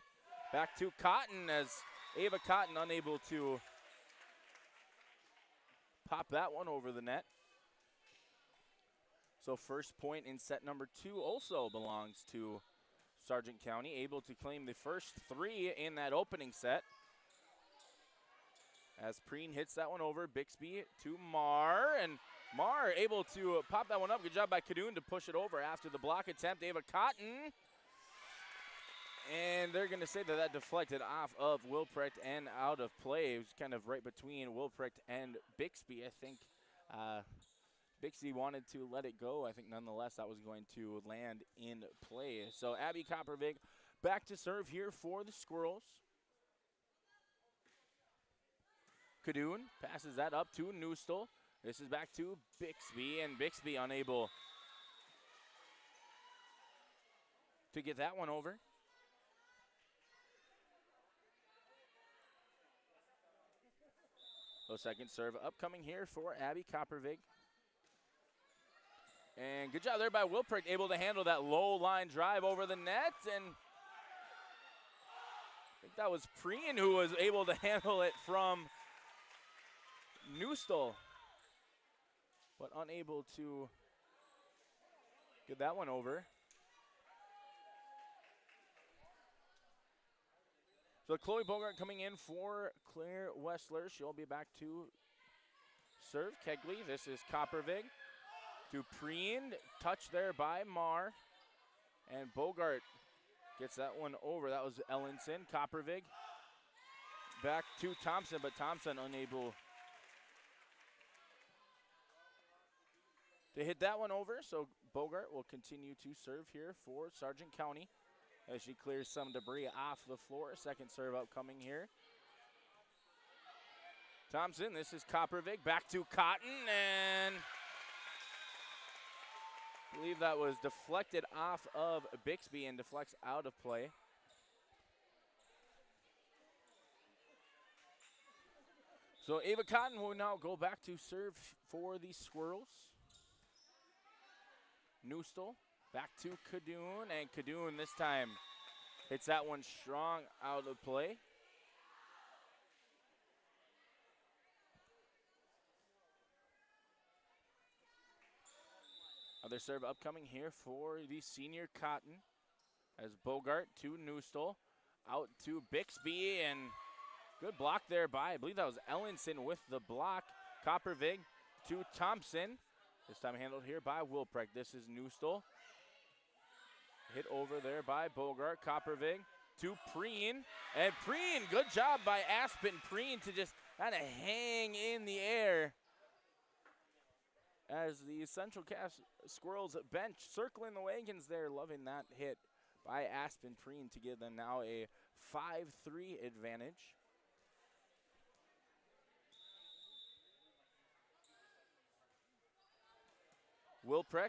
Back to Cotton as Ava Cotton unable to pop that one over the net. So first point in set number 2 also belongs to Sargent County, able to claim the first 3 in that opening set. As Preen hits that one over, Bixby to Marr, and Marr able to pop that one up. Good job by Kadoon to push it over after the block attempt. Ava Cotton And they're going to say that deflected off of Wilprecht and out of play. It was kind of right between Wilprecht and Bixby. I think Bixby wanted to let it go. I think nonetheless that was going to land in play. So Abby Coppervig back to serve here for the Squirrels. Kadoon passes that up to Newstall. This is back to Bixby, and Bixby unable to get that one over. So second serve upcoming here for Abby Coppervig. And good job there by Wilprecht, able to handle that low line drive over the net. And I think that was Preen who was able to handle it from Newstall, but unable to get that one over. So Chloe Bogart coming in for Claire Wessler. She'll be back to serve Kegley. This is Coppervig to Preen. Touch there by Marr. And Bogart gets that one over. That was Ellenson. Coppervig back to Thompson, but Thompson unable to hit that one over. So Bogart will continue to serve here for Sargent County as she clears some debris off the floor. Second serve upcoming here. Thompson, this is Coppervig, back to Cotton, and I believe that was deflected off of Bixby and deflects out of play. So Ava Cotton will now go back to serve for the Squirrels. Newstall back to Kadoon, and Kadoon this time hits that one strong out of play. Other serve upcoming here for the senior Cotton as Bogart to Newstall, out to Bixby, and good block there by, I believe that was Ellenson with the block. Coppervig to Thompson. This time handled here by Wilprecht. This is Newstall. Hit over there by Bogart. Coppervig to Preen. And Preen, good job by Aspen Preen to just kind of hang in the air as the Central Cass Squirrels bench circling the wagons there. Loving that hit by Aspen Preen to give them now a 5-3 advantage. Wilprecht,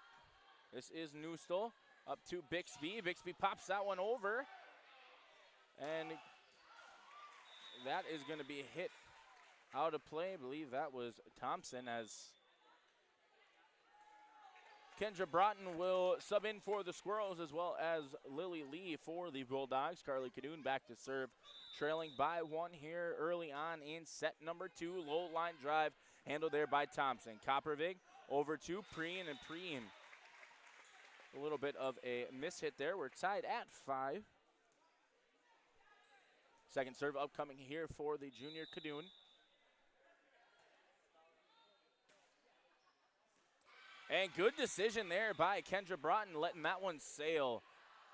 this is Newstall, up to Bixby. Bixby pops that one over, and that is going to be hit out of play. I believe that was Thompson, as Kendra Broughton will sub in for the Squirrels, as well as Lily Lee for the Bulldogs. Carly Kadoon back to serve, trailing by one here early on in set number 2. Low line drive handled there by Thompson. Coppervig over to Preen, and Preen, a little bit of a mishit there. We're tied at 5. Second serve upcoming here for the junior Kadoon. And good decision there by Kendra Broughton, letting that one sail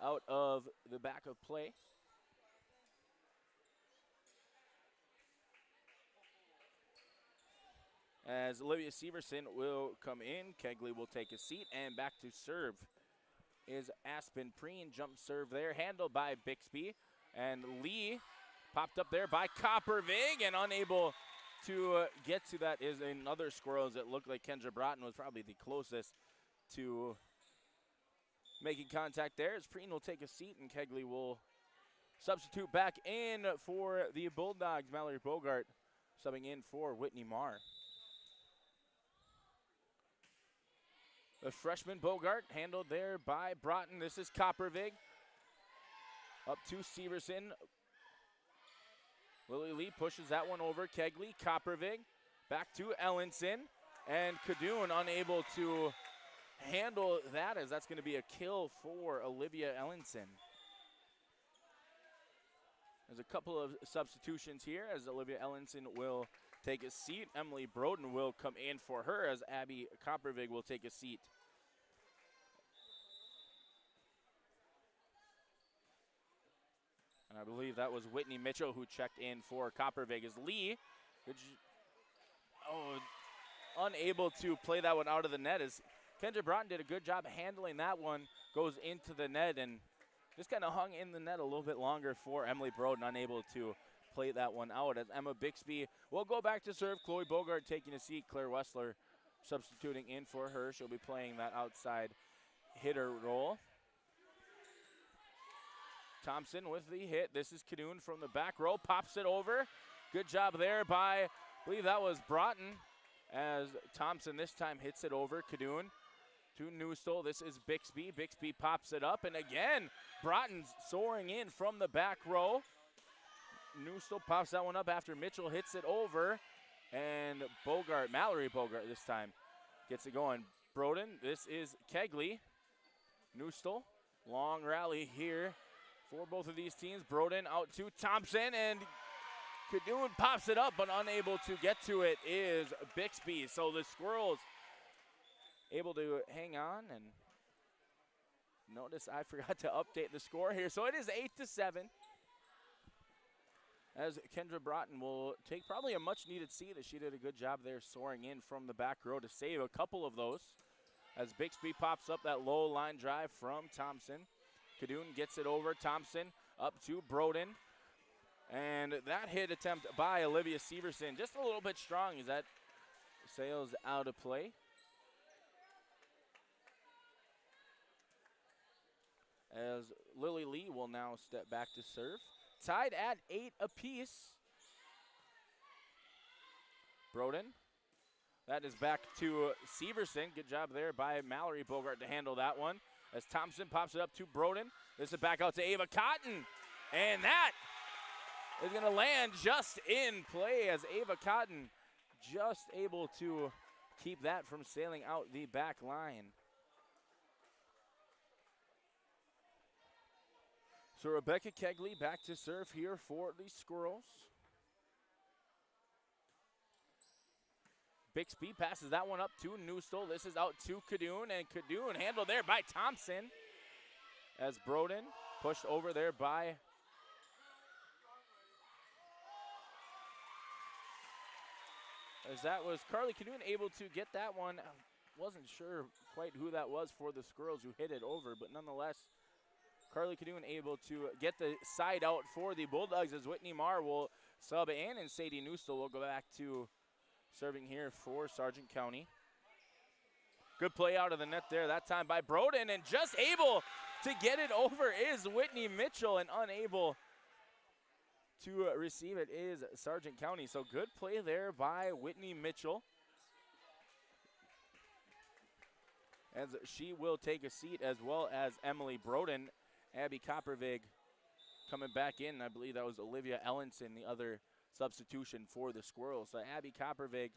out of the back of play. As Olivia Severson will come in, Kegley will take a seat, and back to serve is Aspen Preen. Jump serve there, handled by Bixby. And Lee popped up there by Coppervig, and unable to get to that is another Squirrels. It looked like Kendra Broughton was probably the closest to making contact there, as Preen will take a seat, and Kegley will substitute back in for the Bulldogs. Mallory Bogart subbing in for Whitney Marr. The freshman Bogart handled there by Broughton. This is Coppervig. Up to Severson. Lily Lee pushes that one over. Kegley, Coppervig, back to Ellenson. And Kadoon unable to handle that, as that's going to be a kill for Olivia Ellenson. There's a couple of substitutions here as Olivia Ellenson will take a seat. Emily Broden will come in for her as Abby Coppervig will take a seat. I believe that was Whitney Mitchell who checked in for Copper Vegas. Lee, unable to play that one out of the net as Kendra Broughton did a good job handling that one. Goes into the net and just kind of hung in the net a little bit longer for Emily Broden, unable to play that one out. As Emma Bixby will go back to serve. Chloe Bogart taking a seat. Claire Wessler substituting in for her. She'll be playing that outside hitter role. Thompson with the hit. This is Cadoon from the back row. Pops it over. Good job there by, I believe that was Broughton, as Thompson this time hits it over. Cadoon to Newstall. This is Bixby. Bixby pops it up, and again, Broughton's soaring in from the back row. Newstall pops that one up after Mitchell hits it over, and Bogart, Mallory Bogart this time, gets it going. Broden, this is Kegley. Newstall, long rally here for both of these teams. Broden out to Thompson, and Cadoon pops it up, but unable to get to it is Bixby. So the Squirrels able to hang on, and notice I forgot to update the score here. So it is 8-7. As Kendra Broughton will take probably a much-needed seat, as she did a good job there soaring in from the back row to save a couple of those. As Bixby pops up that low line drive from Thompson. Cadoon gets it over. Thompson up to Broden. And that hit attempt by Olivia Severson just a little bit strong as that sails out of play. As Lily Lee will now step back to serve. Tied at 8 apiece. Broden. That is back to Severson. Good job there by Mallory Bogart to handle that one. As Thompson pops it up to Broden. This is back out to Ava Cotton. And that is going to land just in play as Ava Cotton just able to keep that from sailing out the back line. So Rebecca Kegley back to serve here for the Squirrels. Bixby passes that one up to Newstall. This is out to Cadoon, and Cadoon handled there by Thompson. As Broden pushed over there by as that was Carly Cadoon able to get that one. Wasn't sure quite who that was for the Squirrels who hit it over, but nonetheless, Carly Cadoon able to get the side out for the Bulldogs as Whitney Marr will sub in, and Sadie Newstall will go back to serving here for Sargent County. Good play out of the net there, that time by Broden, and just able to get it over is Whitney Mitchell, and unable to receive it is Sargent County. So good play there by Whitney Mitchell, as she will take a seat, as well as Emily Broden. Abby Coppervig coming back in. I believe that was Olivia Ellenson, the other substitution for the Squirrels. So Abby Coppervig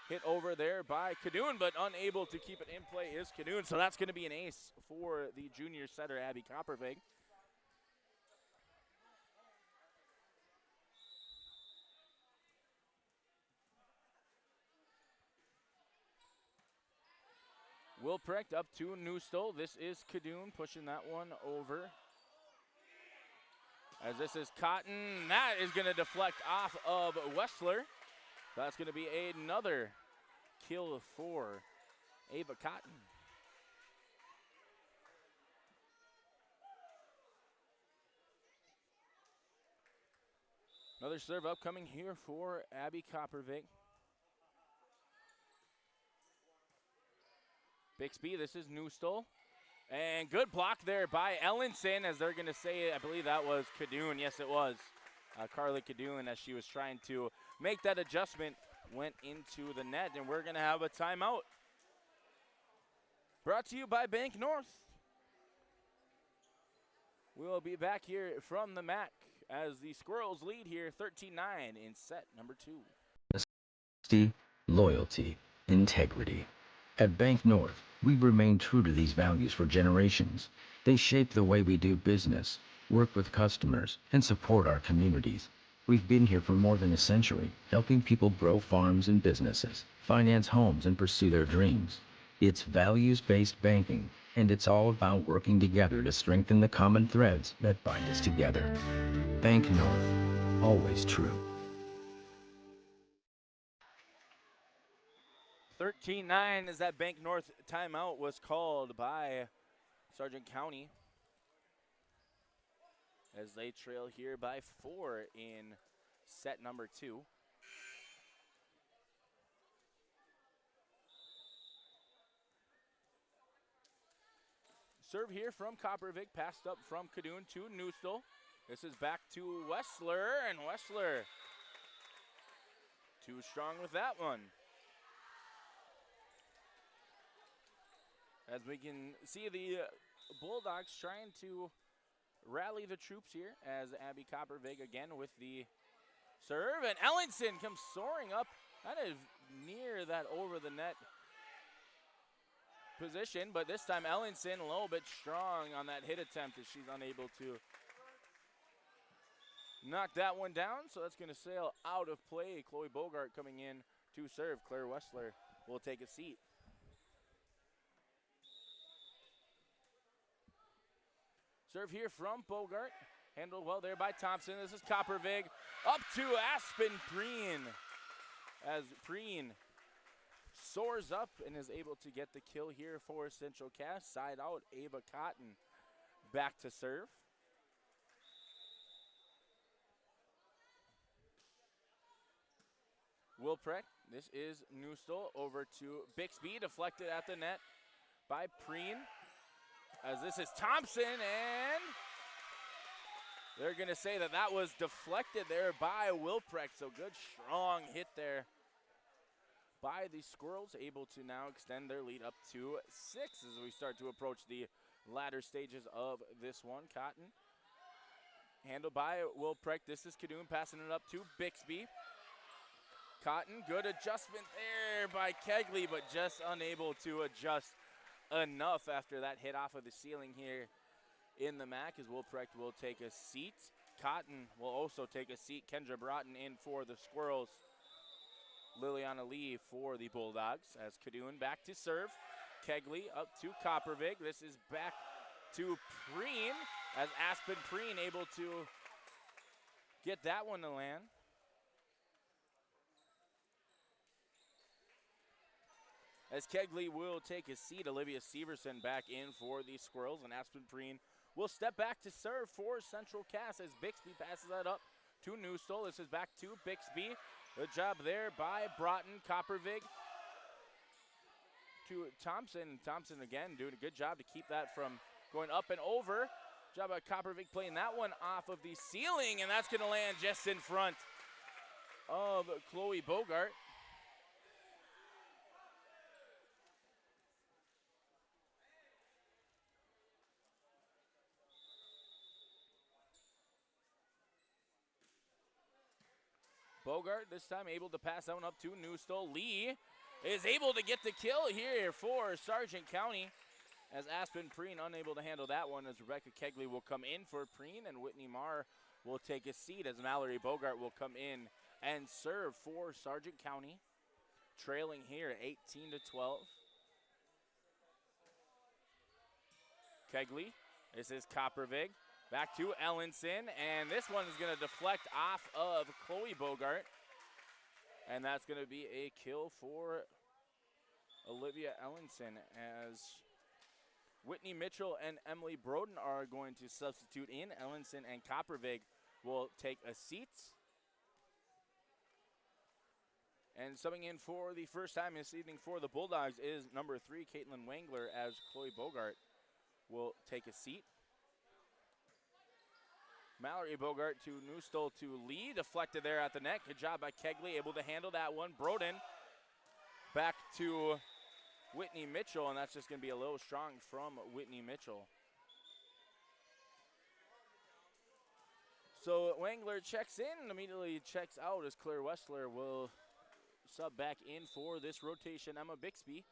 hit over there by Cadoon, but unable to keep it in play is Cadoon. So that's going to be an ace for the junior setter, Abby Coppervig. Wilprecht up to Newstall. This is Cadoon pushing that one over. As this is Cotton. That is going to deflect off of Wessler. That's going to be another kill for Ava Cotton. Another serve upcoming here for Abby Coppervig. Bixby, this is Newstall. And good block there by Ellenson, as they're going to say, I believe that was Cadoon. Yes, it was. Carly Cadoon, as she was trying to make that adjustment, went into the net, and we're going to have a timeout. Brought to you by Bank North. We'll be back here from the MAC as the Squirrels lead here 13-9 in set number 2. Honesty, loyalty, integrity. At Bank North, we remain true to these values for generations. They shape the way we do business, work with customers, and support our communities. We've been here for more than a century, helping people grow farms and businesses, finance homes, and pursue their dreams. It's values-based banking, And it's all about working together to strengthen the common threads that bind us together. Bank North, always true. 13-9 as that Bank North timeout was called by Sargent County as they trail here by 4 in set number 2. Serve here from Coppervik, passed up from Kadoon to Newstall. This is back to Wessler, and Wessler too strong with that one. As we can see the Bulldogs trying to rally the troops here as Abby Coppervik again with the serve, and Ellenson comes soaring up kind of near that over the net position, but this time Ellenson a little bit strong on that hit attempt as she's unable to knock that one down, so that's going to sail out of play. Chloe Bogart coming in to serve. Claire Wessler will take a seat. Serve here from Bogart. Handled well there by Thompson. This is Coppervik up to Aspen Preen as Preen soars up and is able to get the kill here for Central Cass. Side out, Ava Cotton back to serve. Wilprecht, this is Newstall over to Bixby, deflected at the net by Preen. As this is Thompson, and they're going to say that that was deflected there by Wilprecht. So good, strong hit there by the Squirrels, able to now extend their lead up to 6 as we start to approach the latter stages of this one. Cotton handled by Wilprecht. This is Kadoon passing it up to Bixby. Cotton, good adjustment there by Kegley, but just unable to adjust enough after that hit off of the ceiling here in the MAC as Wilprecht will take a seat. Cotton will also take a seat. Kendra Broughton in for the Squirrels. Liliana Lee for the Bulldogs as Kadoon back to serve. Kegley up to Coppervik. This is back to Preen as Aspen Preen able to get that one to land. As Kegley will take his seat, Olivia Severson back in for the Squirrels, and Aspen Preen will step back to serve for Central Cass as Bixby passes that up to Newstall. This is back to Bixby. Good job there by Broughton. Coppervik to Thompson. Thompson again doing a good job to keep that from going up and over. Job by Coppervik playing that one off of the ceiling, and that's going to land just in front of Chloe Bogart. Bogart this time able to pass that one up to Newstall. Lee is able to get the kill here for Sargent County as Aspen Preen unable to handle that one as Rebecca Kegley will come in for Preen and Whitney Marr will take a seat as Mallory Bogart will come in and serve for Sargent County. Trailing here 18-12. Kegley, this is Coppervik. Back to Ellenson, and this one is going to deflect off of Chloe Bogart. And that's going to be a kill for Olivia Ellenson as Whitney Mitchell and Emily Broden are going to substitute in. Ellenson and Coppervik will take a seat. And subbing in for the first time this evening for the Bulldogs is number 3, Caitlin Wangler, as Chloe Bogart will take a seat. Mallory Bogart to Newstall to Lee, deflected there at the net. Good job by Kegley, able to handle that one. Broden back to Whitney Mitchell, and that's just going to be a little strong from Whitney Mitchell. So Wangler checks in and immediately checks out as Claire Wessler will sub back in for this rotation. Emma Bixby.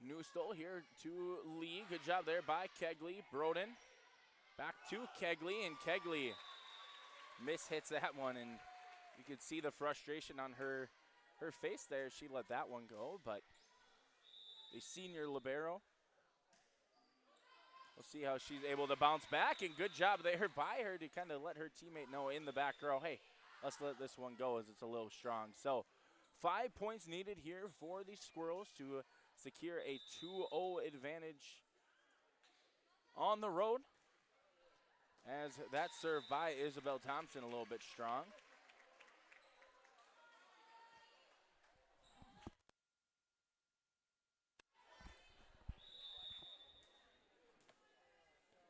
Newstall here to Lee. Good job there by Kegley. Broden back to Kegley, and Kegley mishits that one and You could see the frustration on her face there. She let that one go, but a senior libero. We'll see how she's able to bounce back, and good job there by her to kind of let her teammate know in the back row, hey, let's let this one go as it's a little strong. So 5 points needed here for the Squirrels to secure a 2-0 advantage on the road. As that serve by Isabel Thompson a little bit strong.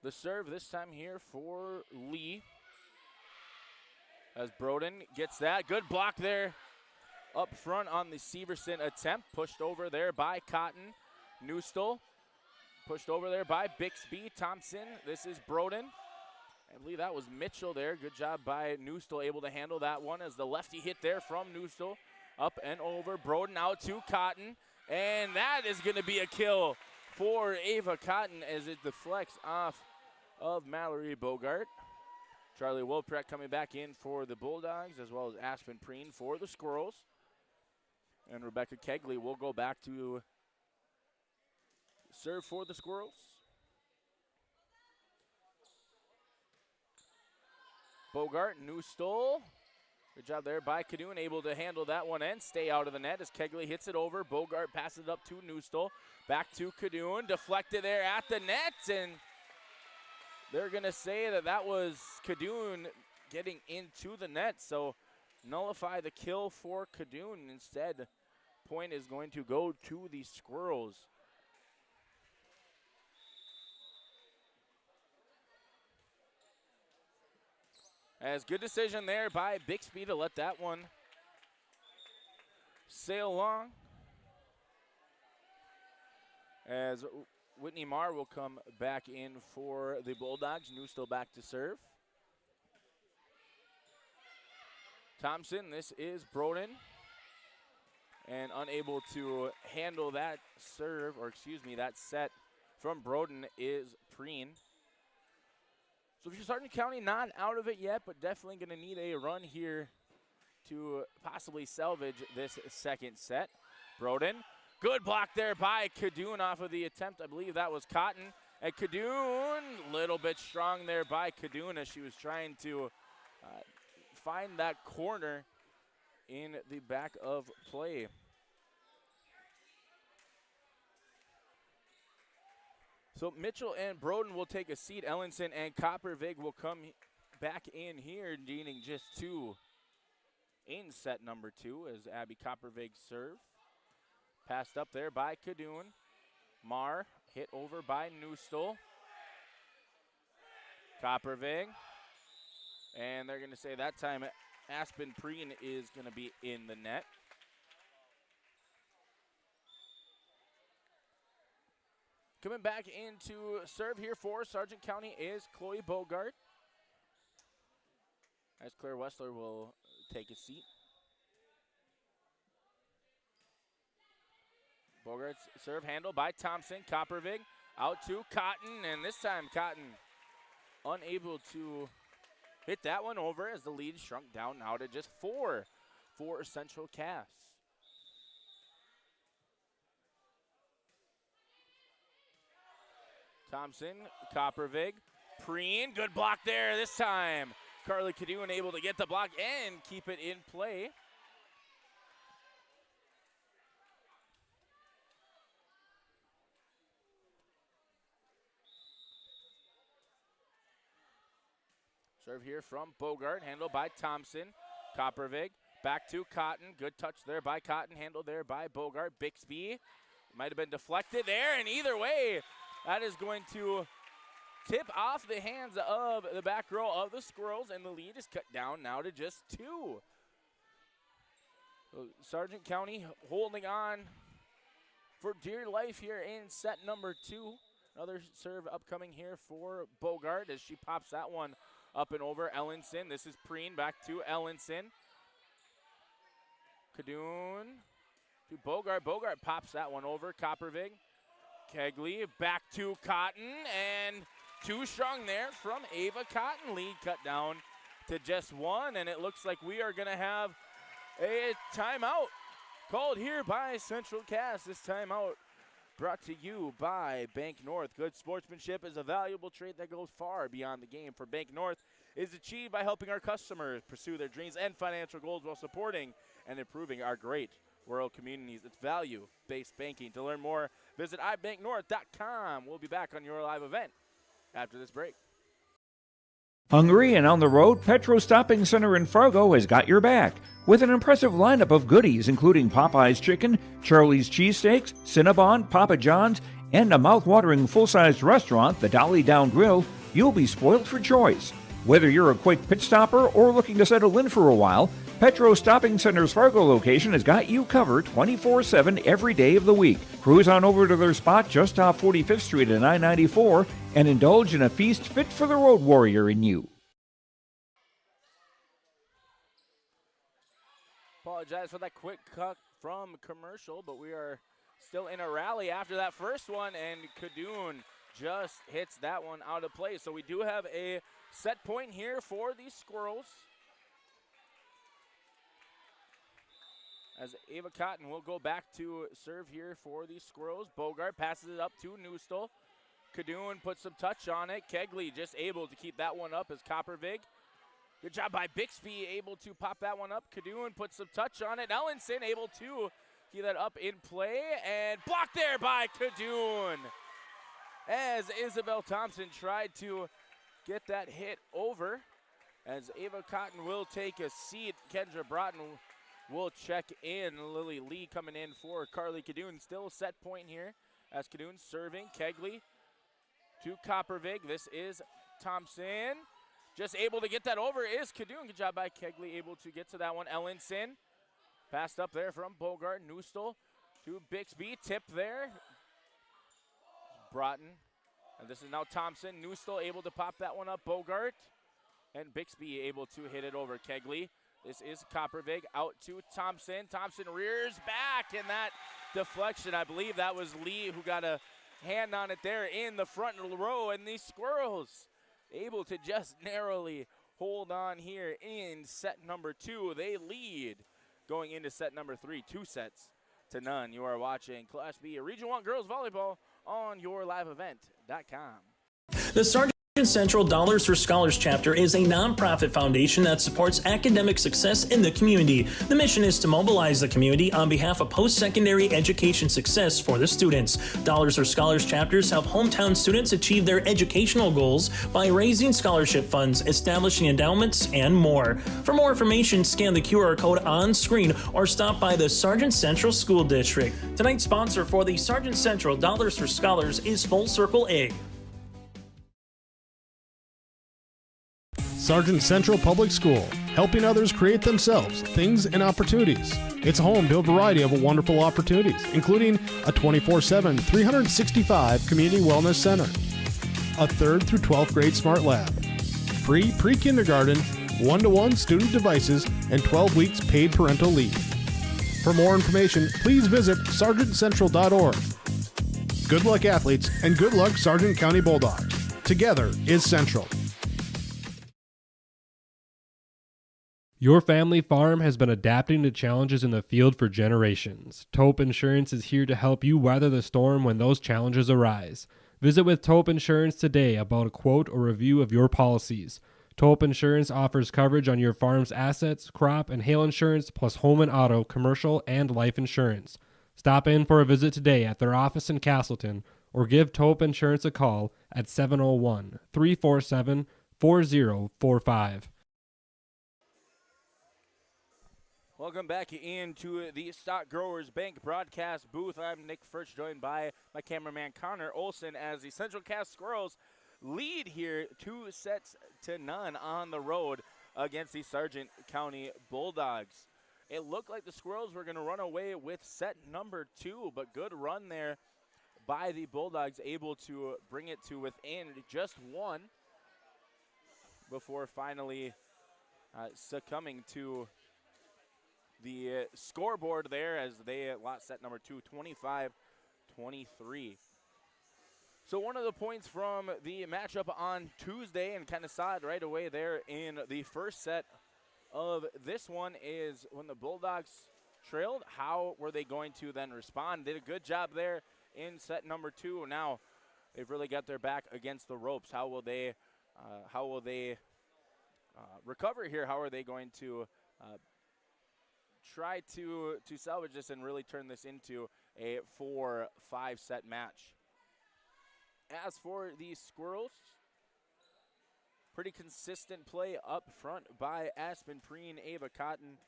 The serve this time here for Lee. As Broden gets that. Good block there up front on the Severson attempt. Pushed over there by Cotton. Newstall pushed over there by Bixby. Thompson. This is Broden. I believe that was Mitchell there. Good job by Newstall, able to handle that one as the lefty hit there from Newstall. Up and over. Broden out to Cotton. And that is going to be a kill for Ava Cotton as it deflects off of Mallory Bogart. Charlie Wilprek coming back in for the Bulldogs, as well as Aspen Preen for the Squirrels. And Rebecca Kegley will go back to serve for the Squirrels. Bogart, Newstall. Good job there by Cadoon, able to handle that one and stay out of the net as Kegley hits it over. Bogart passes it up to Newstall. Back to Cadoon, deflected there at the net, and they're going to say that that was Cadoon getting into the net, so nullify the kill for Cadoon. Instead, point is going to go to the Squirrels. As good decision there by Bixby to let that one sail along. As Whitney Marr will come back in for the Bulldogs. Newstall back to serve. Thompson, this is Broden. And unable to handle that serve, or excuse me, that set from Broden is Preen. So if you're Sargent County, not out of it yet, but definitely going to need a run here to possibly salvage this second set. Broden, good block there by Cadoon off of the attempt. I believe that was Cotton. And Cadoon, little bit strong there by Cadoon as she was trying to find that corner in the back of play. So Mitchell and Broden will take a seat. Ellenson and Coppervig will come back in here, needing just two in set number 2 as Abby Coppervig serve. Passed up there by Cadoon. Marr hit over by Newstall. Coppervig. And they're going to say that time Aspen Preen is going to be in the net. Coming back into serve here for Sargent County is Chloe Bogart. As Claire Wessler will take a seat. Bogart's serve handled by Thompson. Coppervig out to Cotton, and this time Cotton unable to hit that one over as the lead shrunk down now to just 4 for Central Cass. Thompson, Coppervig, Preen, good block there this time. Carly Cadoon able to get the block and keep it in play. Serve here from Bogart, handled by Thompson. Coppervig, back to Cotton. Good touch there by Cotton, handled there by Bogart. Bixby might have been deflected there, and either way, that is going to tip off the hands of the back row of the Squirrels, and the lead is cut down now to just 2. So Sargent County holding on for dear life here in set number 2. Another serve upcoming here for Bogart as she pops that one up and over Ellenson. This is Preen back to Ellenson. Cadoon to Bogart. Bogart pops that one over. Coppervig. Kegley back to Cotton, and too strong there from Ava Cotton. Lead cut down to just 1, and it looks like we are going to have a timeout called here by Central Cass. This timeout brought to you by Bank North. Good sportsmanship is a valuable trait that goes far beyond the game. For Bank North is achieved by helping our customers pursue their dreams and financial goals while supporting and improving our great rural communities. It's value-based banking. To learn more, visit ibanknorth.com. We'll be back on your live event after this break. Hungry and on the road, Petro Stopping Center in Fargo has got your back with an impressive lineup of goodies including Popeye's Chicken, Charlie's Cheesesteaks, Cinnabon, Papa John's, and a mouth-watering full-sized restaurant, the Dolly Down Grill. You'll be spoiled for choice. Whether you're a quick pit stopper or looking to settle in for a while, Petro Stopping Center's Fargo location has got you covered 24/7 every day of the week. Cruise on over to their spot just off 45th Street and I-94 and indulge in a feast fit for the road warrior in you. Apologize for that quick cut from commercial, but we are still in a rally after that first one, and Kadoon just hits that one out of play. So we do have a set point here for the Squirrels, as Ava Cotton will go back to serve here for the Squirrels. Bogart passes it up to Newstall. Kadoon puts some touch on it. Kegley just able to keep that one up as Coppervig. Good job by Bixby, able to pop that one up. Kadoon puts some touch on it. Ellenson able to keep that up in play, and blocked there by Kadoon, as Isabel Thompson tried to get that hit over. As Ava Cotton will take a seat, Kendra Broughton will check in. Lily Lee coming in for Carly Kadoon. Still a set point here as Kadoon serving. Kegley to Coppervig. This is Thompson. Just able to get that over is Kadoon. Good job by Kegley, able to get to that one. Ellenson passed up there from Bogart. Newstall to Bixby. Tip there. Broughton. And this is now Thompson. Newstall able to pop that one up. Bogart and Bixby able to hit it over Kegley. This is Coppervig out to Thompson. Thompson rears back in that deflection. I believe that was Lee who got a hand on it there in the front row. And these Squirrels able to just narrowly hold on here in set number 2. They lead going into set number 3, 2-0. You are watching Class B Region 1 Girls Volleyball on yourliveevent.com. The Sargent Central Dollars for Scholars chapter is a nonprofit foundation that supports academic success in the community. The mission is to mobilize the community on behalf of post-secondary education success for the students. Dollars for Scholars chapters help hometown students achieve their educational goals by raising scholarship funds, establishing endowments, and more. For more information, scan the QR code on screen or stop by the Sargent Central School District. Tonight's sponsor for the Sargent Central Dollars for Scholars is Full Circle Egg. Sargent Central Public School, helping others create themselves, things, and opportunities. It's home to a variety of wonderful opportunities, including a 24/7, 365 community wellness center, a 3rd through 12th grade smart lab, free pre-kindergarten, 1-to-1 student devices, and 12 weeks paid parental leave. For more information, please visit sargentcentral.org. Good luck, athletes, and good luck, Sargent County Bulldogs. Together is Central. Your family farm has been adapting to challenges in the field for generations. Taupe Insurance is here to help you weather the storm when those challenges arise. Visit with Taupe Insurance today about a quote or review of your policies. Taupe Insurance offers coverage on your farm's assets, crop, and hail insurance, plus home and auto, commercial, and life insurance. Stop in for a visit today at their office in Castleton or give Taupe Insurance a call at 701-347-4045. Welcome back into the Stock Growers Bank broadcast booth. I'm Nick Furch, joined by my cameraman Connor Olson, as the Central Cass Squirrels lead here 2-0 on the road against the Sargent County Bulldogs. It looked like the Squirrels were going to run away with set number 2, but good run there by the Bulldogs, able to bring it to within just 1 before finally succumbing to the scoreboard there as they lost set number 2, 25-23. So one of the points from the matchup on Tuesday, and kind of saw it right away there in the first set of this one, is when the Bulldogs trailed, how were they going to then respond? Did a good job there in set number 2. Now they've really got their back against the ropes. How will they recover here? How are they going to try to salvage this and really turn this into a 4-5 set match? As for the Squirrels, pretty consistent play up front by Aspen Preen, Ava Cotton,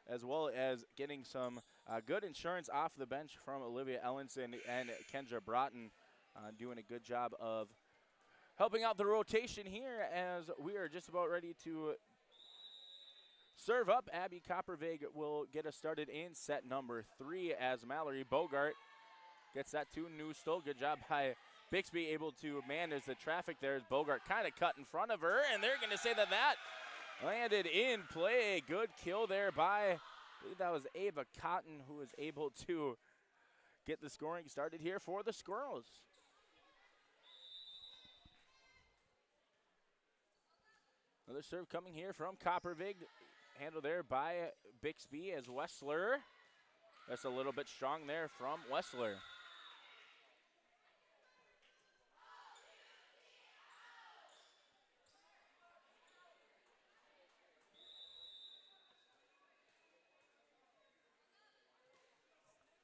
as well as getting some good insurance off the bench from Olivia Ellenson and Kendra Broughton, doing a good job of helping out the rotation here as we are just about ready to serve up. Abby Coppervig will get us started in set number 3 as Mallory Bogart gets that to Newstall. Good job by Bixby, able to manage the traffic there as Bogart kind of cut in front of her, and they're going to say that landed in play. Good kill there by, I believe that was Ava Cotton, who was able to get the scoring started here for the Squirrels. Another serve coming here from Coppervig, handled there by Bixby as Wessler. That's a little bit strong there from Wessler.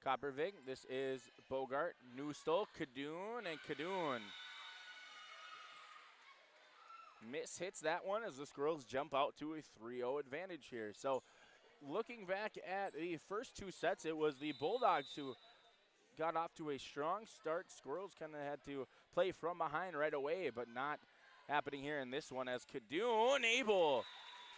Coppervig, this is Bogart, Newstall, Kadoon, and Kadoon hits that one as the Squirrels jump out to a 3-0 advantage here. So looking back at the first 2 sets, it was the Bulldogs who got off to a strong start. Squirrels kind of had to play from behind right away, but not happening here in this one as Kadoon able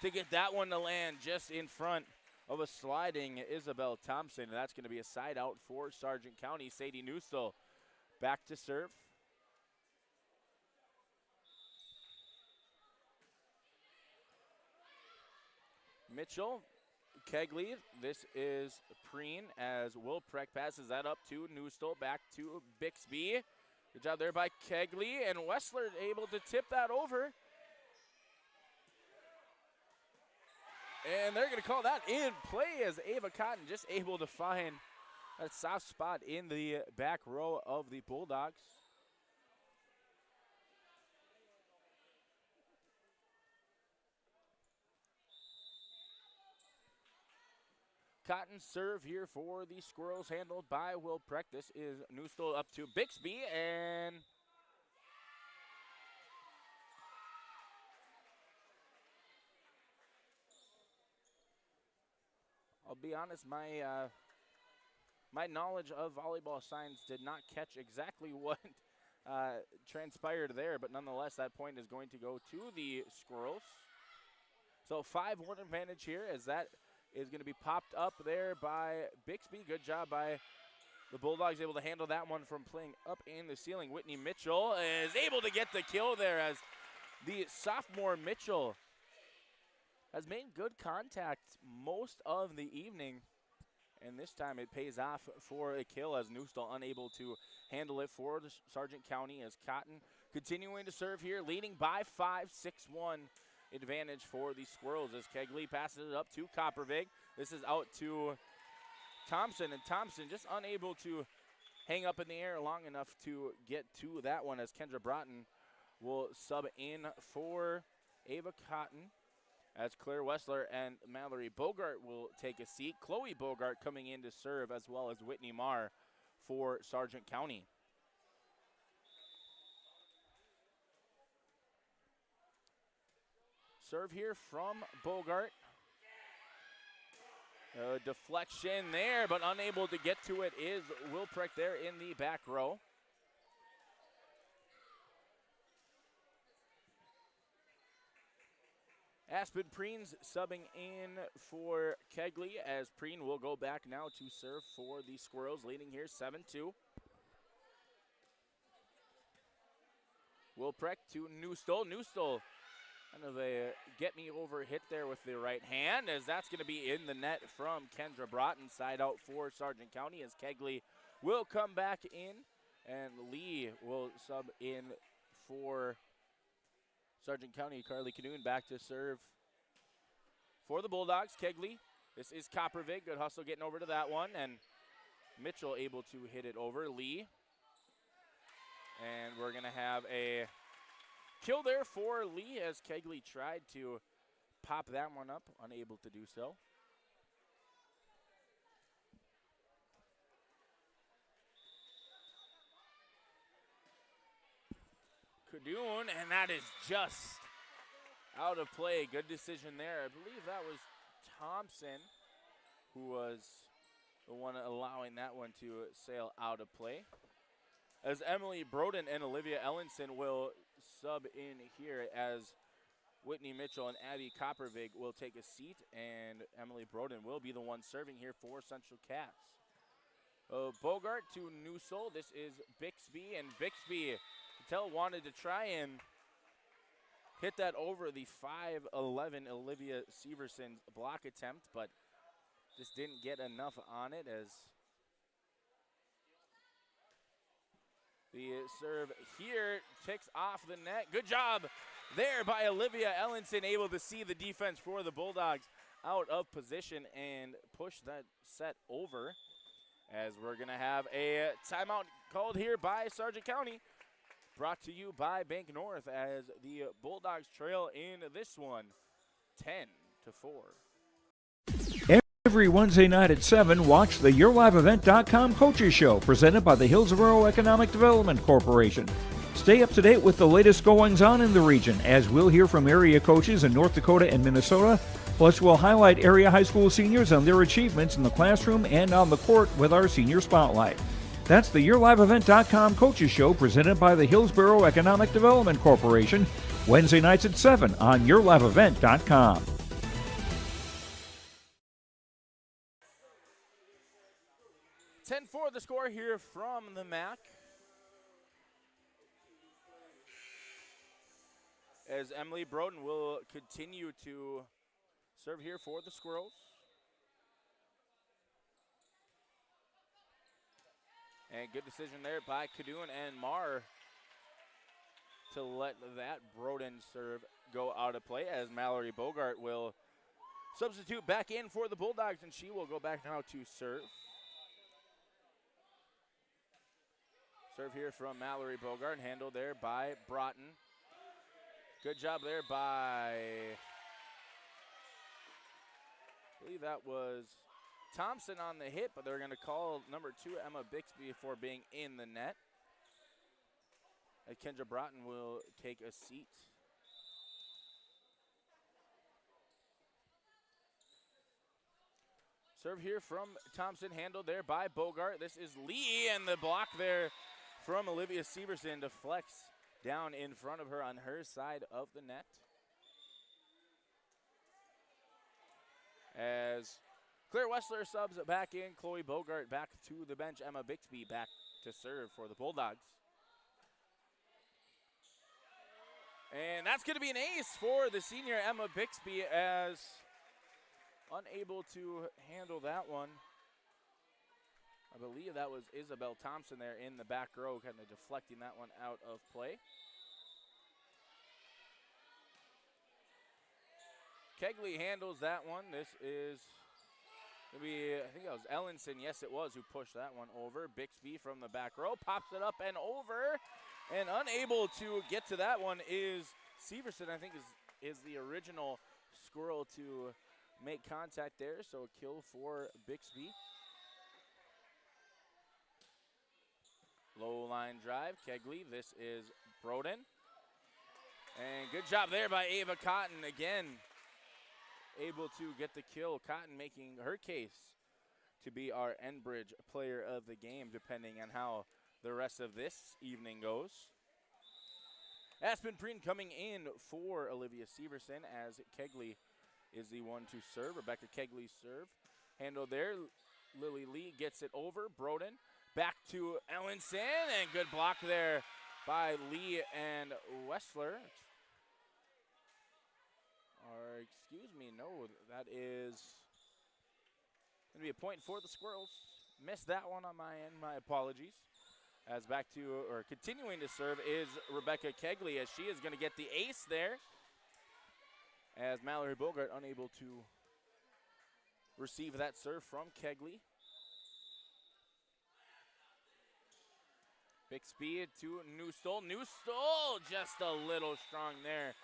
to get that one to land just in front of a sliding Isabel Thompson. And that's going to be a side out for Sargent County. Sadie Newstall back to serve. Mitchell, Kegley, this is Preen as Wilprecht passes that up to Newstall, back to Bixby. Good job there by Kegley, and Wessler able to tip that over. And they're going to call that in play as Ava Cotton just able to find a soft spot in the back row of the Bulldogs. Cotton serve here for the Squirrels, handled by Wilprecht. This is Newstall up to Bixby, and I'll be honest, my knowledge of volleyball signs did not catch exactly what transpired there, but nonetheless, that point is going to go to the Squirrels. So 5-1 advantage here as that is going to be popped up there by Bixby. Good job by the Bulldogs, able to handle that one from playing up in the ceiling. Whitney Mitchell is able to get the kill there as the sophomore Mitchell has made good contact most of the evening, and this time it pays off for a kill as Newstall unable to handle it for the Sargent County as Cotton continuing to serve here, leading by 5, 6-1 advantage for the Squirrels as Kegley passes it up to Coppervig. This is out to Thompson, and Thompson just unable to hang up in the air long enough to get to that one as Kendra Broughton will sub in for Ava Cotton as Claire Wessler and Mallory Bogart will take a seat. Chloe Bogart coming in to serve, as well as Whitney Marr for Sargent County. Serve here from Bogart. Deflection there, but unable to get to it is Wilprecht there in the back row. Aspen Preen's subbing in for Kegley as Preen will go back now to serve for the Squirrels, leading here 7-2. Wilprecht to Newstall. Newstall kind of a get-me-over hit there with the right hand, as that's going to be in the net from Kendra Broughton. Side out for Sargent County as Kegley will come back in And Lee will sub in for Sargent County. Carly Canoon back to serve for the Bulldogs. Kegley. This is Coppervig. Good hustle getting over to that one. And Mitchell able to hit it over. Lee. And we're going to have a kill there for Lee as Kegley tried to pop that one up, unable to do so. Kadoon, and that is just out of play. Good decision there. I believe that was Thompson who was the one allowing that one to sail out of play. As Emily Broden and Olivia Ellenson will sub in here as Whitney Mitchell and Abby Coppervig will take a seat, and Emily Broden will be the one serving here for Central Cass. Bogart to Newsel. This is Bixby, and Bixby, Patel wanted to try and hit that over the 5'11" Olivia Severson's block attempt, but just didn't get enough on it as the serve here ticks off the net. Good job there by Olivia Ellenson, able to see the defense for the Bulldogs out of position and push that set over, as we're going to have a timeout called here by Sargent County. Brought to you by Bank North as the Bulldogs trail in this one 10-4. Every Wednesday night at 7, watch the YourLiveEvent.com Coaches Show presented by the Hillsborough Economic Development Corporation. Stay up to date with the latest goings-on in the region, as we'll hear from area coaches in North Dakota and Minnesota. Plus, we'll highlight area high school seniors and their achievements in the classroom and on the court with our Senior Spotlight. That's the YourLiveEvent.com Coaches Show presented by the Hillsborough Economic Development Corporation, Wednesday nights at 7 on YourLiveEvent.com. The score here from the MAC. As Emily Broden will continue to serve here for the Squirrels. And good decision there by Kadoon and Marr to let that Broden serve go out of play, as Mallory Bogart will substitute back in for the Bulldogs, and she will go back now to serve. Serve here from Mallory Bogart, handled there by Broughton. Good job there by, I believe that was Thompson on the hit, but they're going to call number 2, Emma Bixby, for being in the net. And Kendra Broughton will take a seat. Serve here from Thompson, handled there by Bogart. This is Lee, and the block there from Olivia Severson deflects down in front of her on her side of the net. As Claire Wessler subs back in, Chloe Bogart back to the bench, Emma Bixby back to serve for the Bulldogs. And that's going to be an ace for the senior Emma Bixby, as unable to handle that one. I believe that was Isabel Thompson there in the back row, kind of deflecting that one out of play. Kegley handles that one. This is going to be, I think that was Ellenson, yes it was, who pushed that one over. Bixby from the back row, pops it up and over, and unable to get to that one is Severson, I think is the original Squirrel to make contact there, so a kill for Bixby. Low line drive, Kegley. This is Broden. And good job there by Ava Cotton again. Able to get the kill. Cotton making her case to be our Enbridge player of the game, depending on how the rest of this evening goes. Aspen Preen coming in for Olivia Severson, as Kegley is the one to serve. Rebecca Kegley serve. Handled there. Lily Lee gets it over. Broden. Back to Ellenson, and good block there by Lee and Wessler. Or, excuse me, no, that is going to be a point for the Squirrels. Missed that one on my end, my apologies. As back to, or continuing to serve, is Rebecca Kegley, as she is going to get the ace there. As Mallory Bogart unable to receive that serve from Kegley. Big speed to Newstall. Newstall just a little strong there.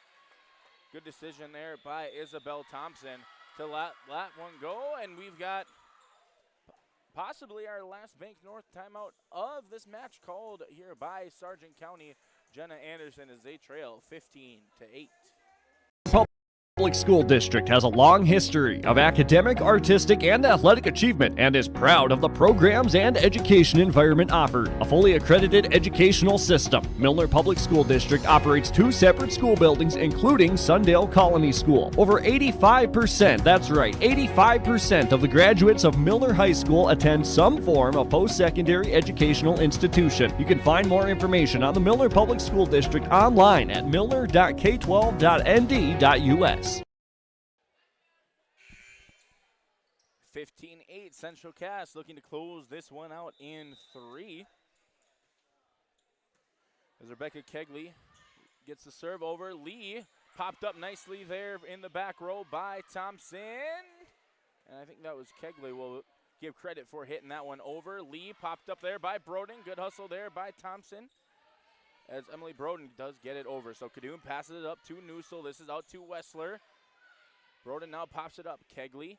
Good decision there by Isabel Thompson to let one go, and we've got possibly our last Bank North timeout of this match called here by Sargent County. Jenna Anderson as they trail 15-8. Public School District has a long history of academic, artistic, and athletic achievement and is proud of the programs and education environment offered. A fully accredited educational system, Milner Public School District operates 2 separate school buildings, including Sundale Colony School. Over 85%, that's right, 85% of the graduates of Milner High School attend some form of post-secondary educational institution. You can find more information on the Milner Public School District online at milner.k12.nd.us. 15-8, Central Cass looking to close this one out in 3. As Rebecca Kegley gets the serve over. Lee popped up nicely there in the back row by Thompson. And I think that was Kegley. We'll give credit for hitting that one over. Lee popped up there by Broden. Good hustle there by Thompson. As Emily Broden does get it over. So Kadoon passes it up to Newsel. This is out to Wessler. Broden now pops it up. Kegley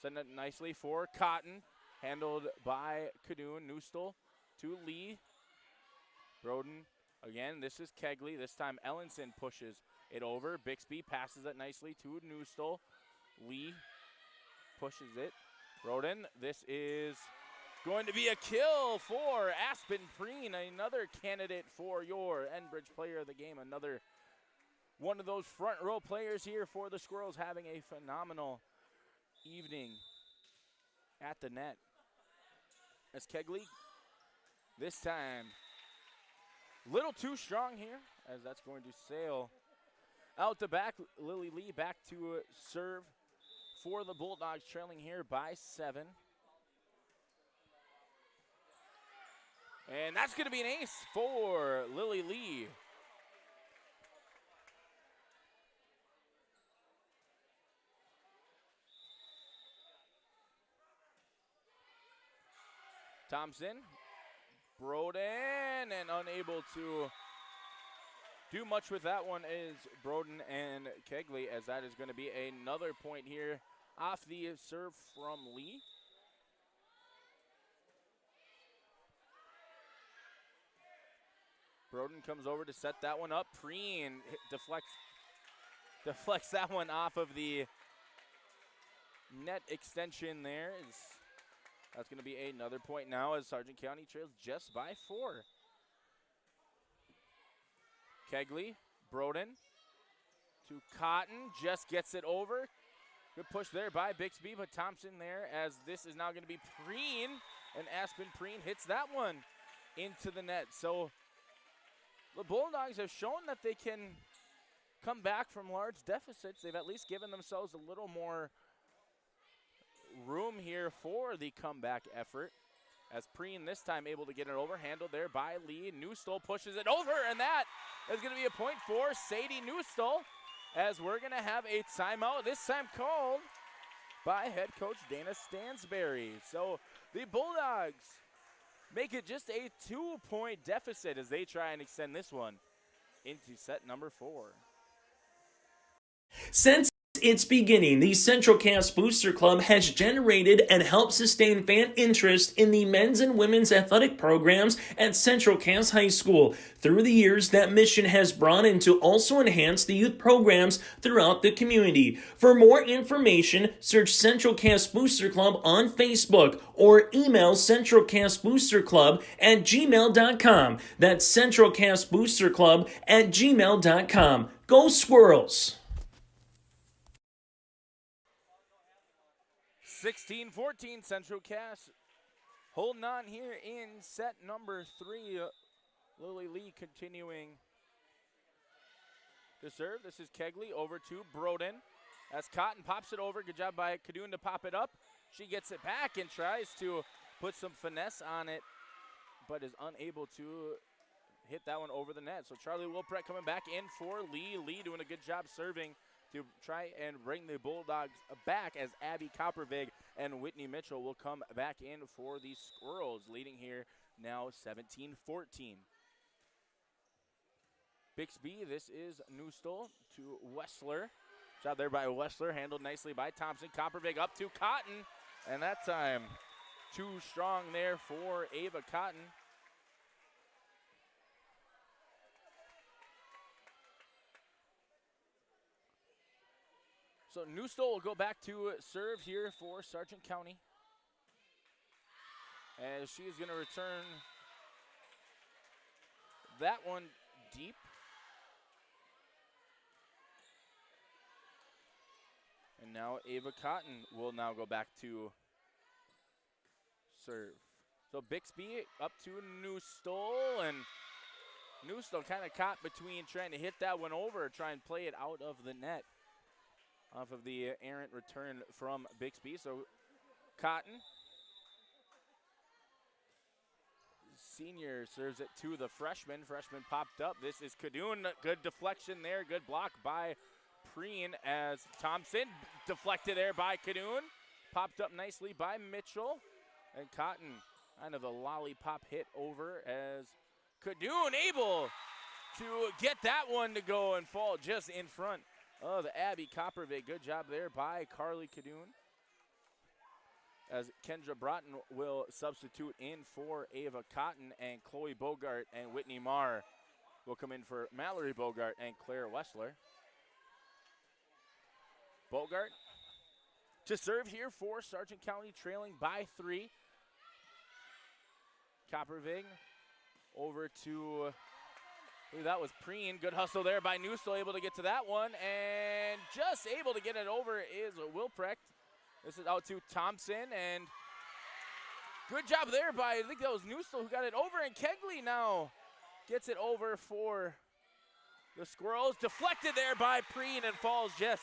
send it nicely for Cotton. Handled by Kadoon. Newsel to Lee. Broden again. This is Kegley. This time Ellenson pushes it over. Bixby passes it nicely to Newsel. Lee pushes it. Broden. This is going to be a kill for Aspen Preen, another candidate for your Enbridge Player of the Game. Another one of those front row players here for the Squirrels, having a phenomenal evening at the net. As Kegley, this time, a little too strong here, as that's going to sail out the back. Lily Lee back to serve for the Bulldogs, trailing here by 7. And that's going to be an ace for Lily Lee. Thompson, Broden, and unable to do much with that one is Broden and Kegley, as that is going to be another point here off the serve from Lee. Broden comes over to set that one up. Preen deflects that one off of the net extension there. That's going to be another point now as Sargent County trails just by 4. Kegley, Broden to Cotton, just gets it over. Good push there by Bixby, but Thompson there, as this is now going to be Preen, and Aspen Preen hits that one into the net. So the Bulldogs have shown that they can come back from large deficits. They've at least given themselves a little more room here for the comeback effort. As Preen this time able to get it over, handled there by Lee. Newstall pushes it over, and that is going to be a point for Sadie Newstall, as we're going to have a timeout, this time called by head coach Dana Stansberry. So the Bulldogs make it just a 2-point deficit as they try and extend this one into set number 4. Since its beginning, the Central Cass Booster Club has generated and helped sustain fan interest in the men's and women's athletic programs at Central Cass High School. Through the years, that mission has brought in to also enhance the youth programs throughout the community. For more information, search Central Cass Booster Club on Facebook or email centralcassboosterclub@gmail.com. That's centralcassboosterclub@gmail.com. Go Squirrels! 16-14, Central Cass holding on here in set number 3. Lily Lee continuing to serve. This is Kegley over to Broden. As Cotton pops it over. Good job by Kadoon to pop it up. She gets it back and tries to put some finesse on it. but is unable to hit that one over the net. So Charlie Wilprecht coming back in for Lee. Lee doing a good job serving to try and bring the Bulldogs back, as Abby Coppervig and Whitney Mitchell will come back in for the Squirrels, leading here now 17-14. Bixby, this is Newstall to Wessler. Shot there by Wessler, handled nicely by Thompson. Coppervig up to Cotton, and that time too strong there for Ava Cotton. So Newstall will go back to serve here for Sargent County, as she is going to return that one deep. And now Ava Cotton will now go back to serve. So Bixby up to Newstall, and Newstall kind of caught between trying to hit that one over, try and play it out of the net off of the errant return from Bixby. So Cotton, senior, serves it to the freshman. Freshman popped up. This is Kadoon. Good deflection there. Good block by Preen, as Thompson deflected there by Kadoon. Popped up nicely by Mitchell. And Cotton, kind of a lollipop hit over, as Kadoon able to get that one to go and fall just in front of Abby Coppervig. Good job there by Carly Kadoon, as Kendra Broughton will substitute in for Ava Cotton, and Chloe Bogart and Whitney Marr will come in for Mallory Bogart and Claire Wessler. Bogart to serve here for Sargent County, trailing by 3. Coppervig over to, I believe that was Preen. Good hustle there by Newstall, able to get to that one, and just able to get it over is Wilprecht. This is out to Thompson, and good job there by, I think that was Newstall who got it over, and Kegley now gets it over for the Squirrels. Deflected there by Preen and falls just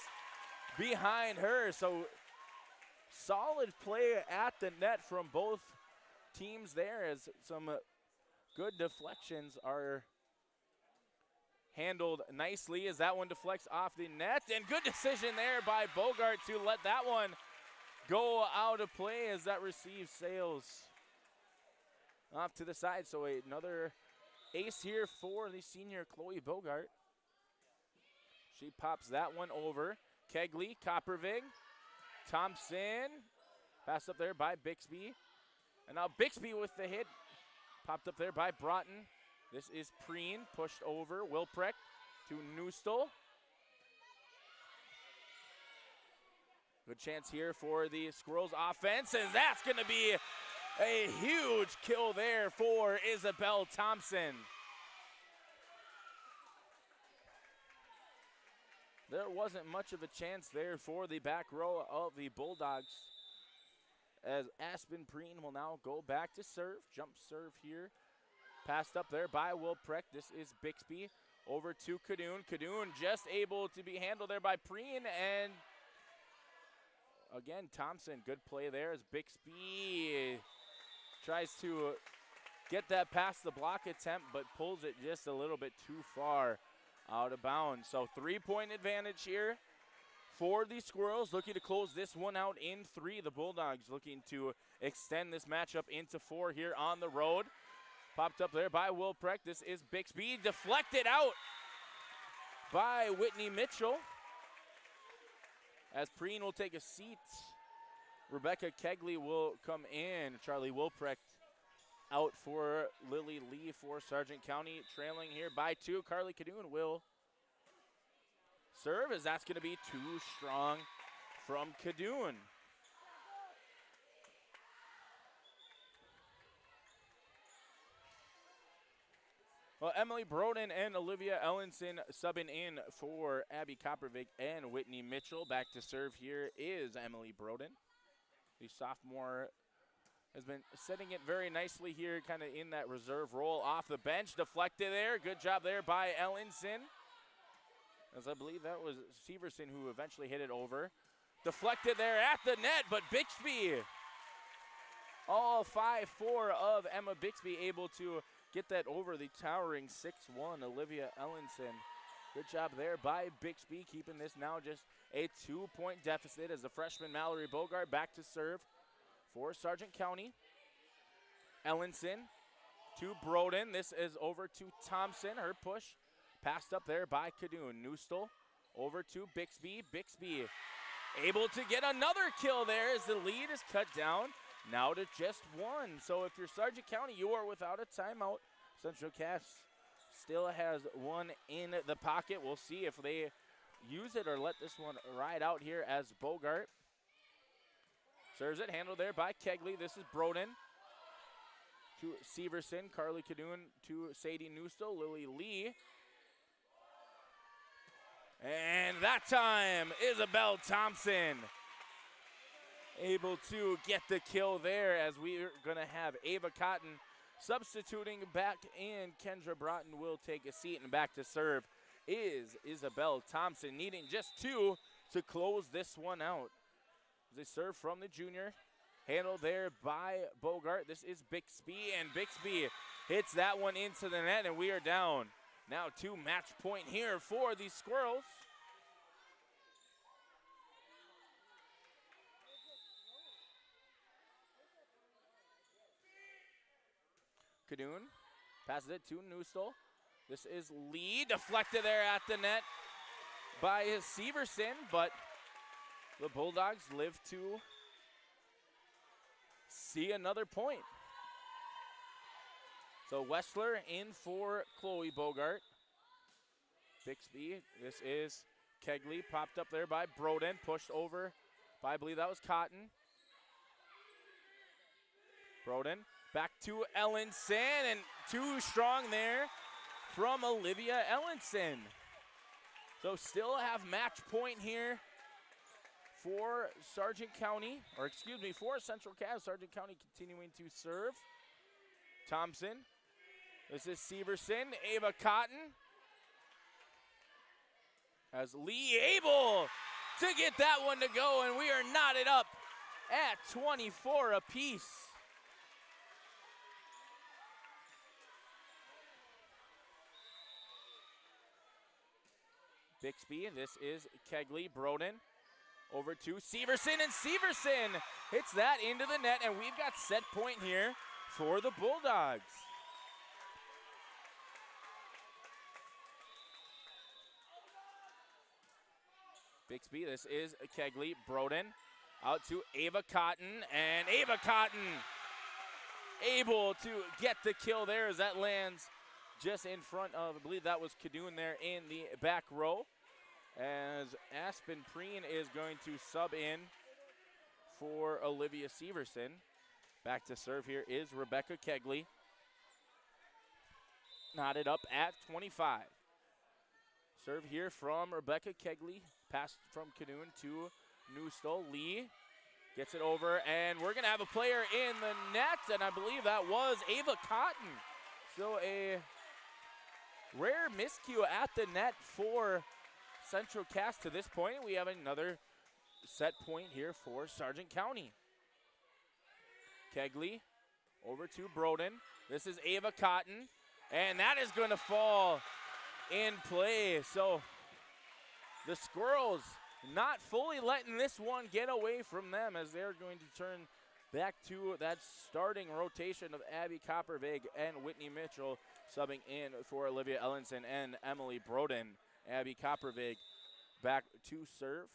behind her. So solid play at the net from both teams there, as some good deflections are handled nicely, as that one deflects off the net. And good decision there by Bogart to let that one go out of play, as that receives sails off to the side. So another ace here for the senior Chloe Bogart. She pops that one over. Kegley, Coppervig, Thompson, passed up there by Bixby. And now Bixby with the hit, popped up there by Broughton. This is Preen, pushed over. Wilprecht to Newstall. Good chance here for the Squirrels offense, and that's going to be a huge kill there for Isabel Thompson. There wasn't much of a chance there for the back row of the Bulldogs, as Aspen Preen will now go back to serve. Jump serve here. Passed up there by Wilprecht. This is Bixby over to Kadoon. Kadoon just able to be handled there by Preen, and again, Thompson, good play there as Bixby tries to get that past the block attempt, but pulls it just a little bit too far out of bounds. So 3-point advantage here for the Squirrels, looking to close this one out in 3. The Bulldogs looking to extend this matchup into 4 here on the road. Popped up there by Wilprecht. This is Bixby, deflected out by Whitney Mitchell, as Preen will take a seat. Rebecca Kegley will come in. Charlie Wilprecht out for Lily Lee for Sargent County, trailing here by 2. Carly Kadoon will serve, as that's going to be too strong from Kadoon. Well, Emily Broden and Olivia Ellenson subbing in for Abby Coppervig and Whitney Mitchell. Back to serve here is Emily Broden. The sophomore has been setting it very nicely here, kind of in that reserve role off the bench. Deflected there. Good job there by Ellenson, as I believe that was Severson who eventually hit it over. Deflected there at the net, but Bixby all 5'4" of Emma Bixby able to get that over the towering 6'1" Olivia Ellenson. Good job there by Bixby, keeping this now just a 2-point deficit as the freshman Mallory Bogart back to serve for Sargent County. Ellenson to Broden. This is over to Thompson. Her push passed up there by Kadoon. Newstall over to Bixby. Bixby able to get another kill there as the lead is cut down now to just 1. So if you're Sargent County, you are without a timeout. Central Cass still has one in the pocket. We'll see if they use it or let this one ride out here as Bogart serves it. Handled there by Kegley. This is Broden to Severson. Carly Kadoon to Sadie Newstall. Lily Lee. And that time, Isabel Thompson able to get the kill there as we're going to have Ava Cotton substituting back in. Kendra Broughton will take a seat, and back to serve is Isabel Thompson, needing just 2 to close this one out. They serve from the junior, handled there by Bogart. This is Bixby, and Bixby hits that one into the net, and we are down. Now 2 match point here for the Squirrels. Kadoon passes it to Newstall. This is Lee, deflected there at the net by Severson, but the Bulldogs live to see another point. So Wessler in for Chloe Bogart. Bixby, this is Kegley, popped up there by Broden, pushed over by, I believe that was Cotton. Broden back to Ellenson, and 2 strong there from Olivia Ellenson. So still have match point here for Sargent County, or excuse me, for Central Cass. Sargent County continuing to serve. Thompson. This is Severson. Ava Cotton. As Lee able to get that one to go, and we are knotted up at 24 apiece. Bixby, this is Kegley. Broden over to Severson, and Severson hits that into the net, and we've got set point here for the Bulldogs. Bixby, this is Kegley. Broden out to Ava Cotton, and Ava Cotton able to get the kill there as that lands just in front of, I believe that was Kadoon there in the back row, as Aspen Preen is going to sub in for Olivia Severson. Back to serve here is Rebecca Kegley. Knotted up at 25. Serve here from Rebecca Kegley. Pass from Kadoon to Newstall. Lee gets it over, and we're going to have a player in the net, and I believe that was Ava Cotton. So a rare miscue at the net for Central Cass to this point. We have another set point here for Sargent County. Kegley over to Broden. This is Ava Cotton, and that is going to fall in play. So the Squirrels not fully letting this one get away from them, as they're going to turn back to that starting rotation of Abby Coppervig and Whitney Mitchell, subbing in for Olivia Ellenson and Emily Broden. Abby Coppervig back to serve.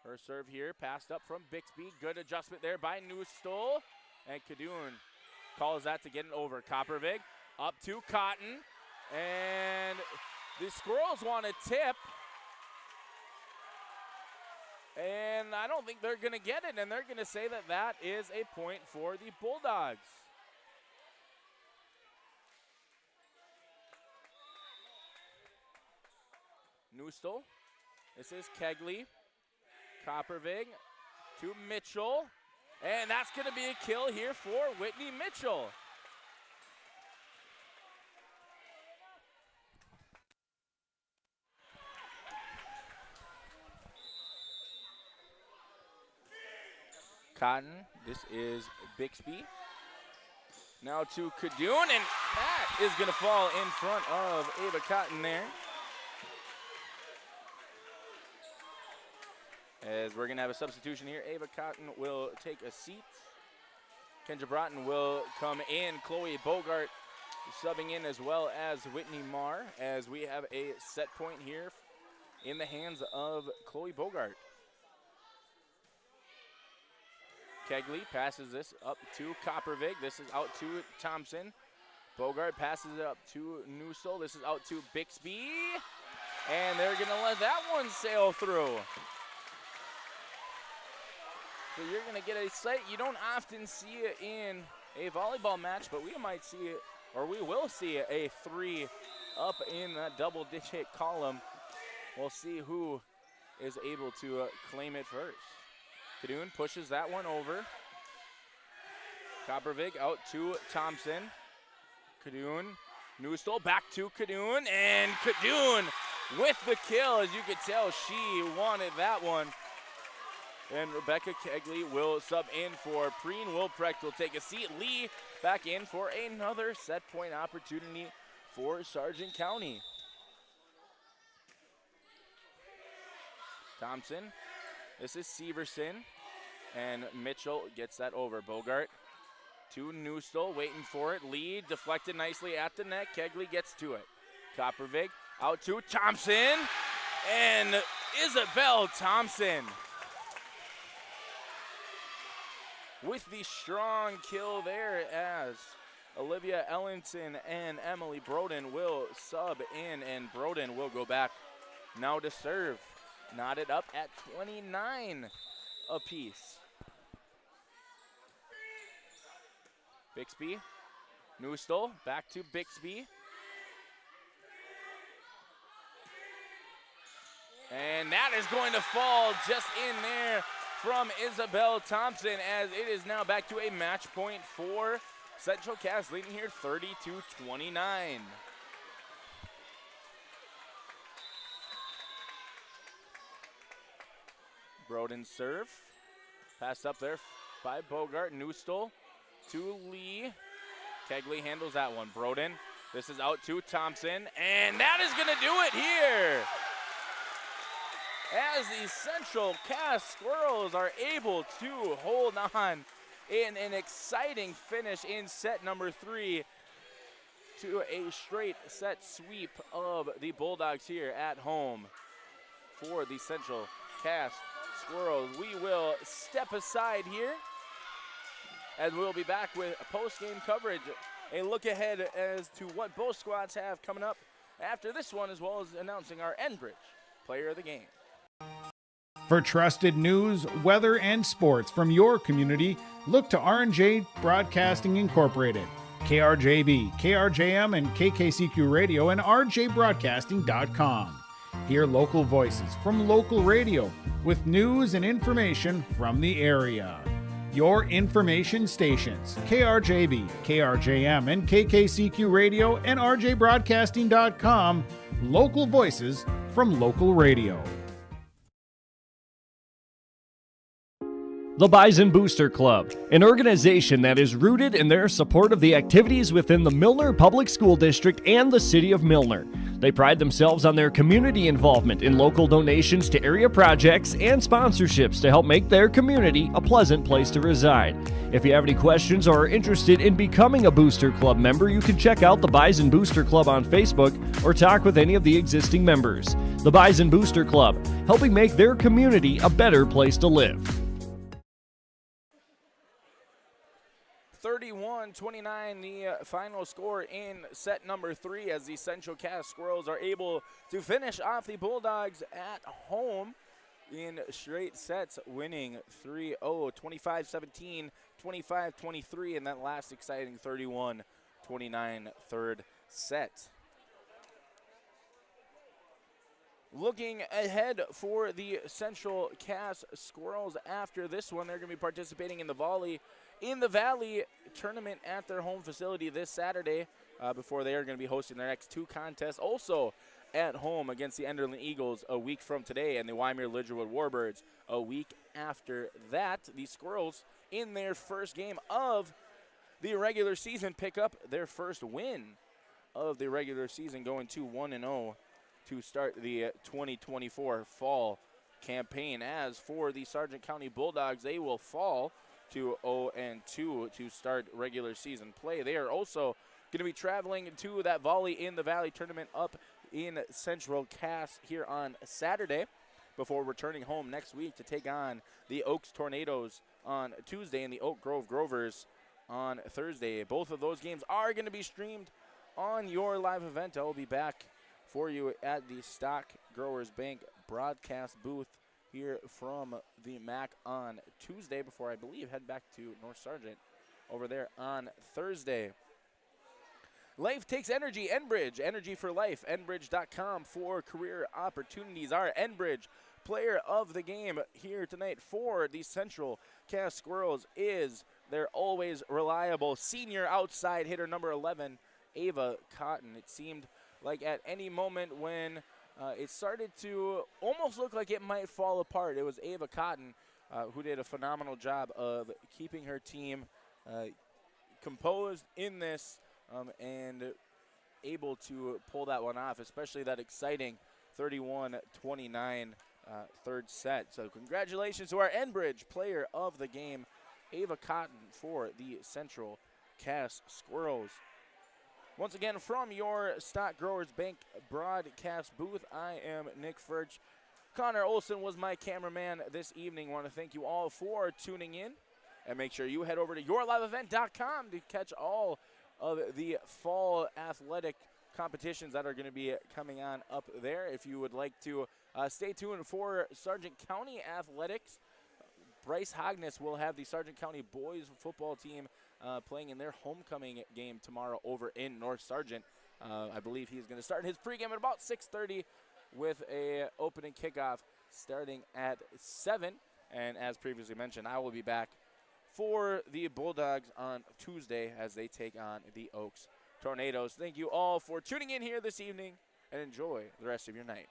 Her serve here, passed up from Bixby. Good adjustment there by Newstall. And Kadoon calls that to get it over. Coppervig up to Cotton. And the Squirrels want a tip. And I don't think they're going to get it. And they're going to say that that is a point for the Bulldogs. Newstall. This is Kegley. Coppervig to Mitchell. And that's going to be a kill here for Whitney Mitchell. Cotton. This is Bixby. Now to Kadoon, and that is going to fall in front of Ava Cotton there. As we're going to have a substitution here, Ava Cotton will take a seat. Kendra Broughton will come in. Chloe Bogart subbing in, as well as Whitney Marr, as we have a set point here in the hands of Chloe Bogart. Kegley passes this up to Coppervig. This is out to Thompson. Bogart passes it up to Newsel. This is out to Bixby. And they're going to let that one sail through. So you're going to get a sight you don't often see it in a volleyball match, but we might see it, or we will see a 3 up in that double-digit column. We'll see who is able to claim it first. Kadoon pushes that one over. Coppervig out to Thompson. Kadoon, Newstol back to Kadoon, and Kadoon with the kill. As you could tell, she wanted that one. And Rebecca Kegley will sub in for Preen. Wilprecht will take a seat. Lee back in for another set point opportunity for Sargent County. Thompson. This is Severson. And Mitchell gets that over. Bogart to Newstol, waiting for it. Lee deflected nicely at the net. Kegley gets to it. Coppervig out to Thompson. And Isabel Thompson with the strong kill there, as Olivia Ellington and Emily Broden will sub in, and Broden will go back now to serve. Knotted up at 29 apiece. Bixby, Newstol, back to Bixby. And that is going to fall just in there from Isabel Thompson, as it is now back to a match point for Central Cass, leading here 30-29. Broden serve. Pass up there by Bogart. Newstol to Lee. Kegley handles that one. Broden, this is out to Thompson, and that is going to do it here, as the Central Cass Squirrels are able to hold on in an exciting finish in set number 3 to a straight set sweep of the Bulldogs here at home for the Central Cass Squirrels. We will step aside here, and we'll be back with post-game coverage, a look ahead as to what both squads have coming up after this one, as well as announcing our Enbridge Player of the Game. For trusted news, weather, and sports from your community, look to R&J Broadcasting Incorporated, KRJB, KRJM, and KKCQ Radio, and rjbroadcasting.com. Hear local voices from local radio with news and information from the area. Your information stations, KRJB, KRJM, and KKCQ Radio, and rjbroadcasting.com. Local voices from local radio. The Bison Booster Club, an organization that is rooted in their support of the activities within the Milner Public School District and the City of Milner. They pride themselves on their community involvement in local donations to area projects and sponsorships to help make their community a pleasant place to reside. If you have any questions or are interested in becoming a Booster Club member, you can check out the Bison Booster Club on Facebook or talk with any of the existing members. The Bison Booster Club, helping make their community a better place to live. 31-29, the final score in set number 3, as the Central Cass Squirrels are able to finish off the Bulldogs at home in straight sets, winning 3-0, 25-17, 25-23, and that last exciting 31-29 third set. Looking ahead for the Central Cass Squirrels after this one, they're going to be participating in the Valley tournament at their home facility this Saturday, before they are going to be hosting their next 2 contests, also at home against the Enderlin Eagles a week from today, and the Wyoming Lidgerwood Warbirds a week after that, the Squirrels, in their first game of the regular season, pick up their first win of the regular season, going to 1-0 to start the 2024 fall campaign. As for the Sargent County Bulldogs, they will fall to 0-2 to start regular season play. They are also going to be traveling to that Volley in the Valley tournament up in Central Cass here on Saturday before returning home next week to take on the Oaks Tornadoes on Tuesday and the Oak Grove Grovers on Thursday. Both of those games are going to be streamed on your live event. I will be back for you at the Stock Growers Bank broadcast booth here from the MAC on Tuesday before, I believe, head back to North Sargent over there on Thursday. Life takes energy. Enbridge, energy for life. Enbridge.com for career opportunities. Our Enbridge player of the game here tonight for the Central Cass Squirrels is their always reliable senior outside hitter, number 11, Ava Cotton. It seemed like at any moment when it started to almost look like it might fall apart, it was Ava Cotton who did a phenomenal job of keeping her team composed in this and able to pull that one off, especially that exciting 31-29 third set. So congratulations to our Enbridge player of the game, Ava Cotton, for the Central Cass Squirrels. Once again, from your Stock Growers Bank broadcast booth, I am Nick Furch. Connor Olson was my cameraman this evening. I want to thank you all for tuning in, and make sure you head over to yourliveevent.com to catch all of the fall athletic competitions that are going to be coming on up there. If you would like to stay tuned for Sargent County Athletics, Bryce Hogness will have the Sargent County boys football team playing in their homecoming game tomorrow over in North Sargent. I believe he's going to start his pregame at about 6:30 with a opening kickoff starting at 7. And as previously mentioned, I will be back for the Bulldogs on Tuesday as they take on the Oaks Tornadoes. Thank you all for tuning in here this evening, and enjoy the rest of your night.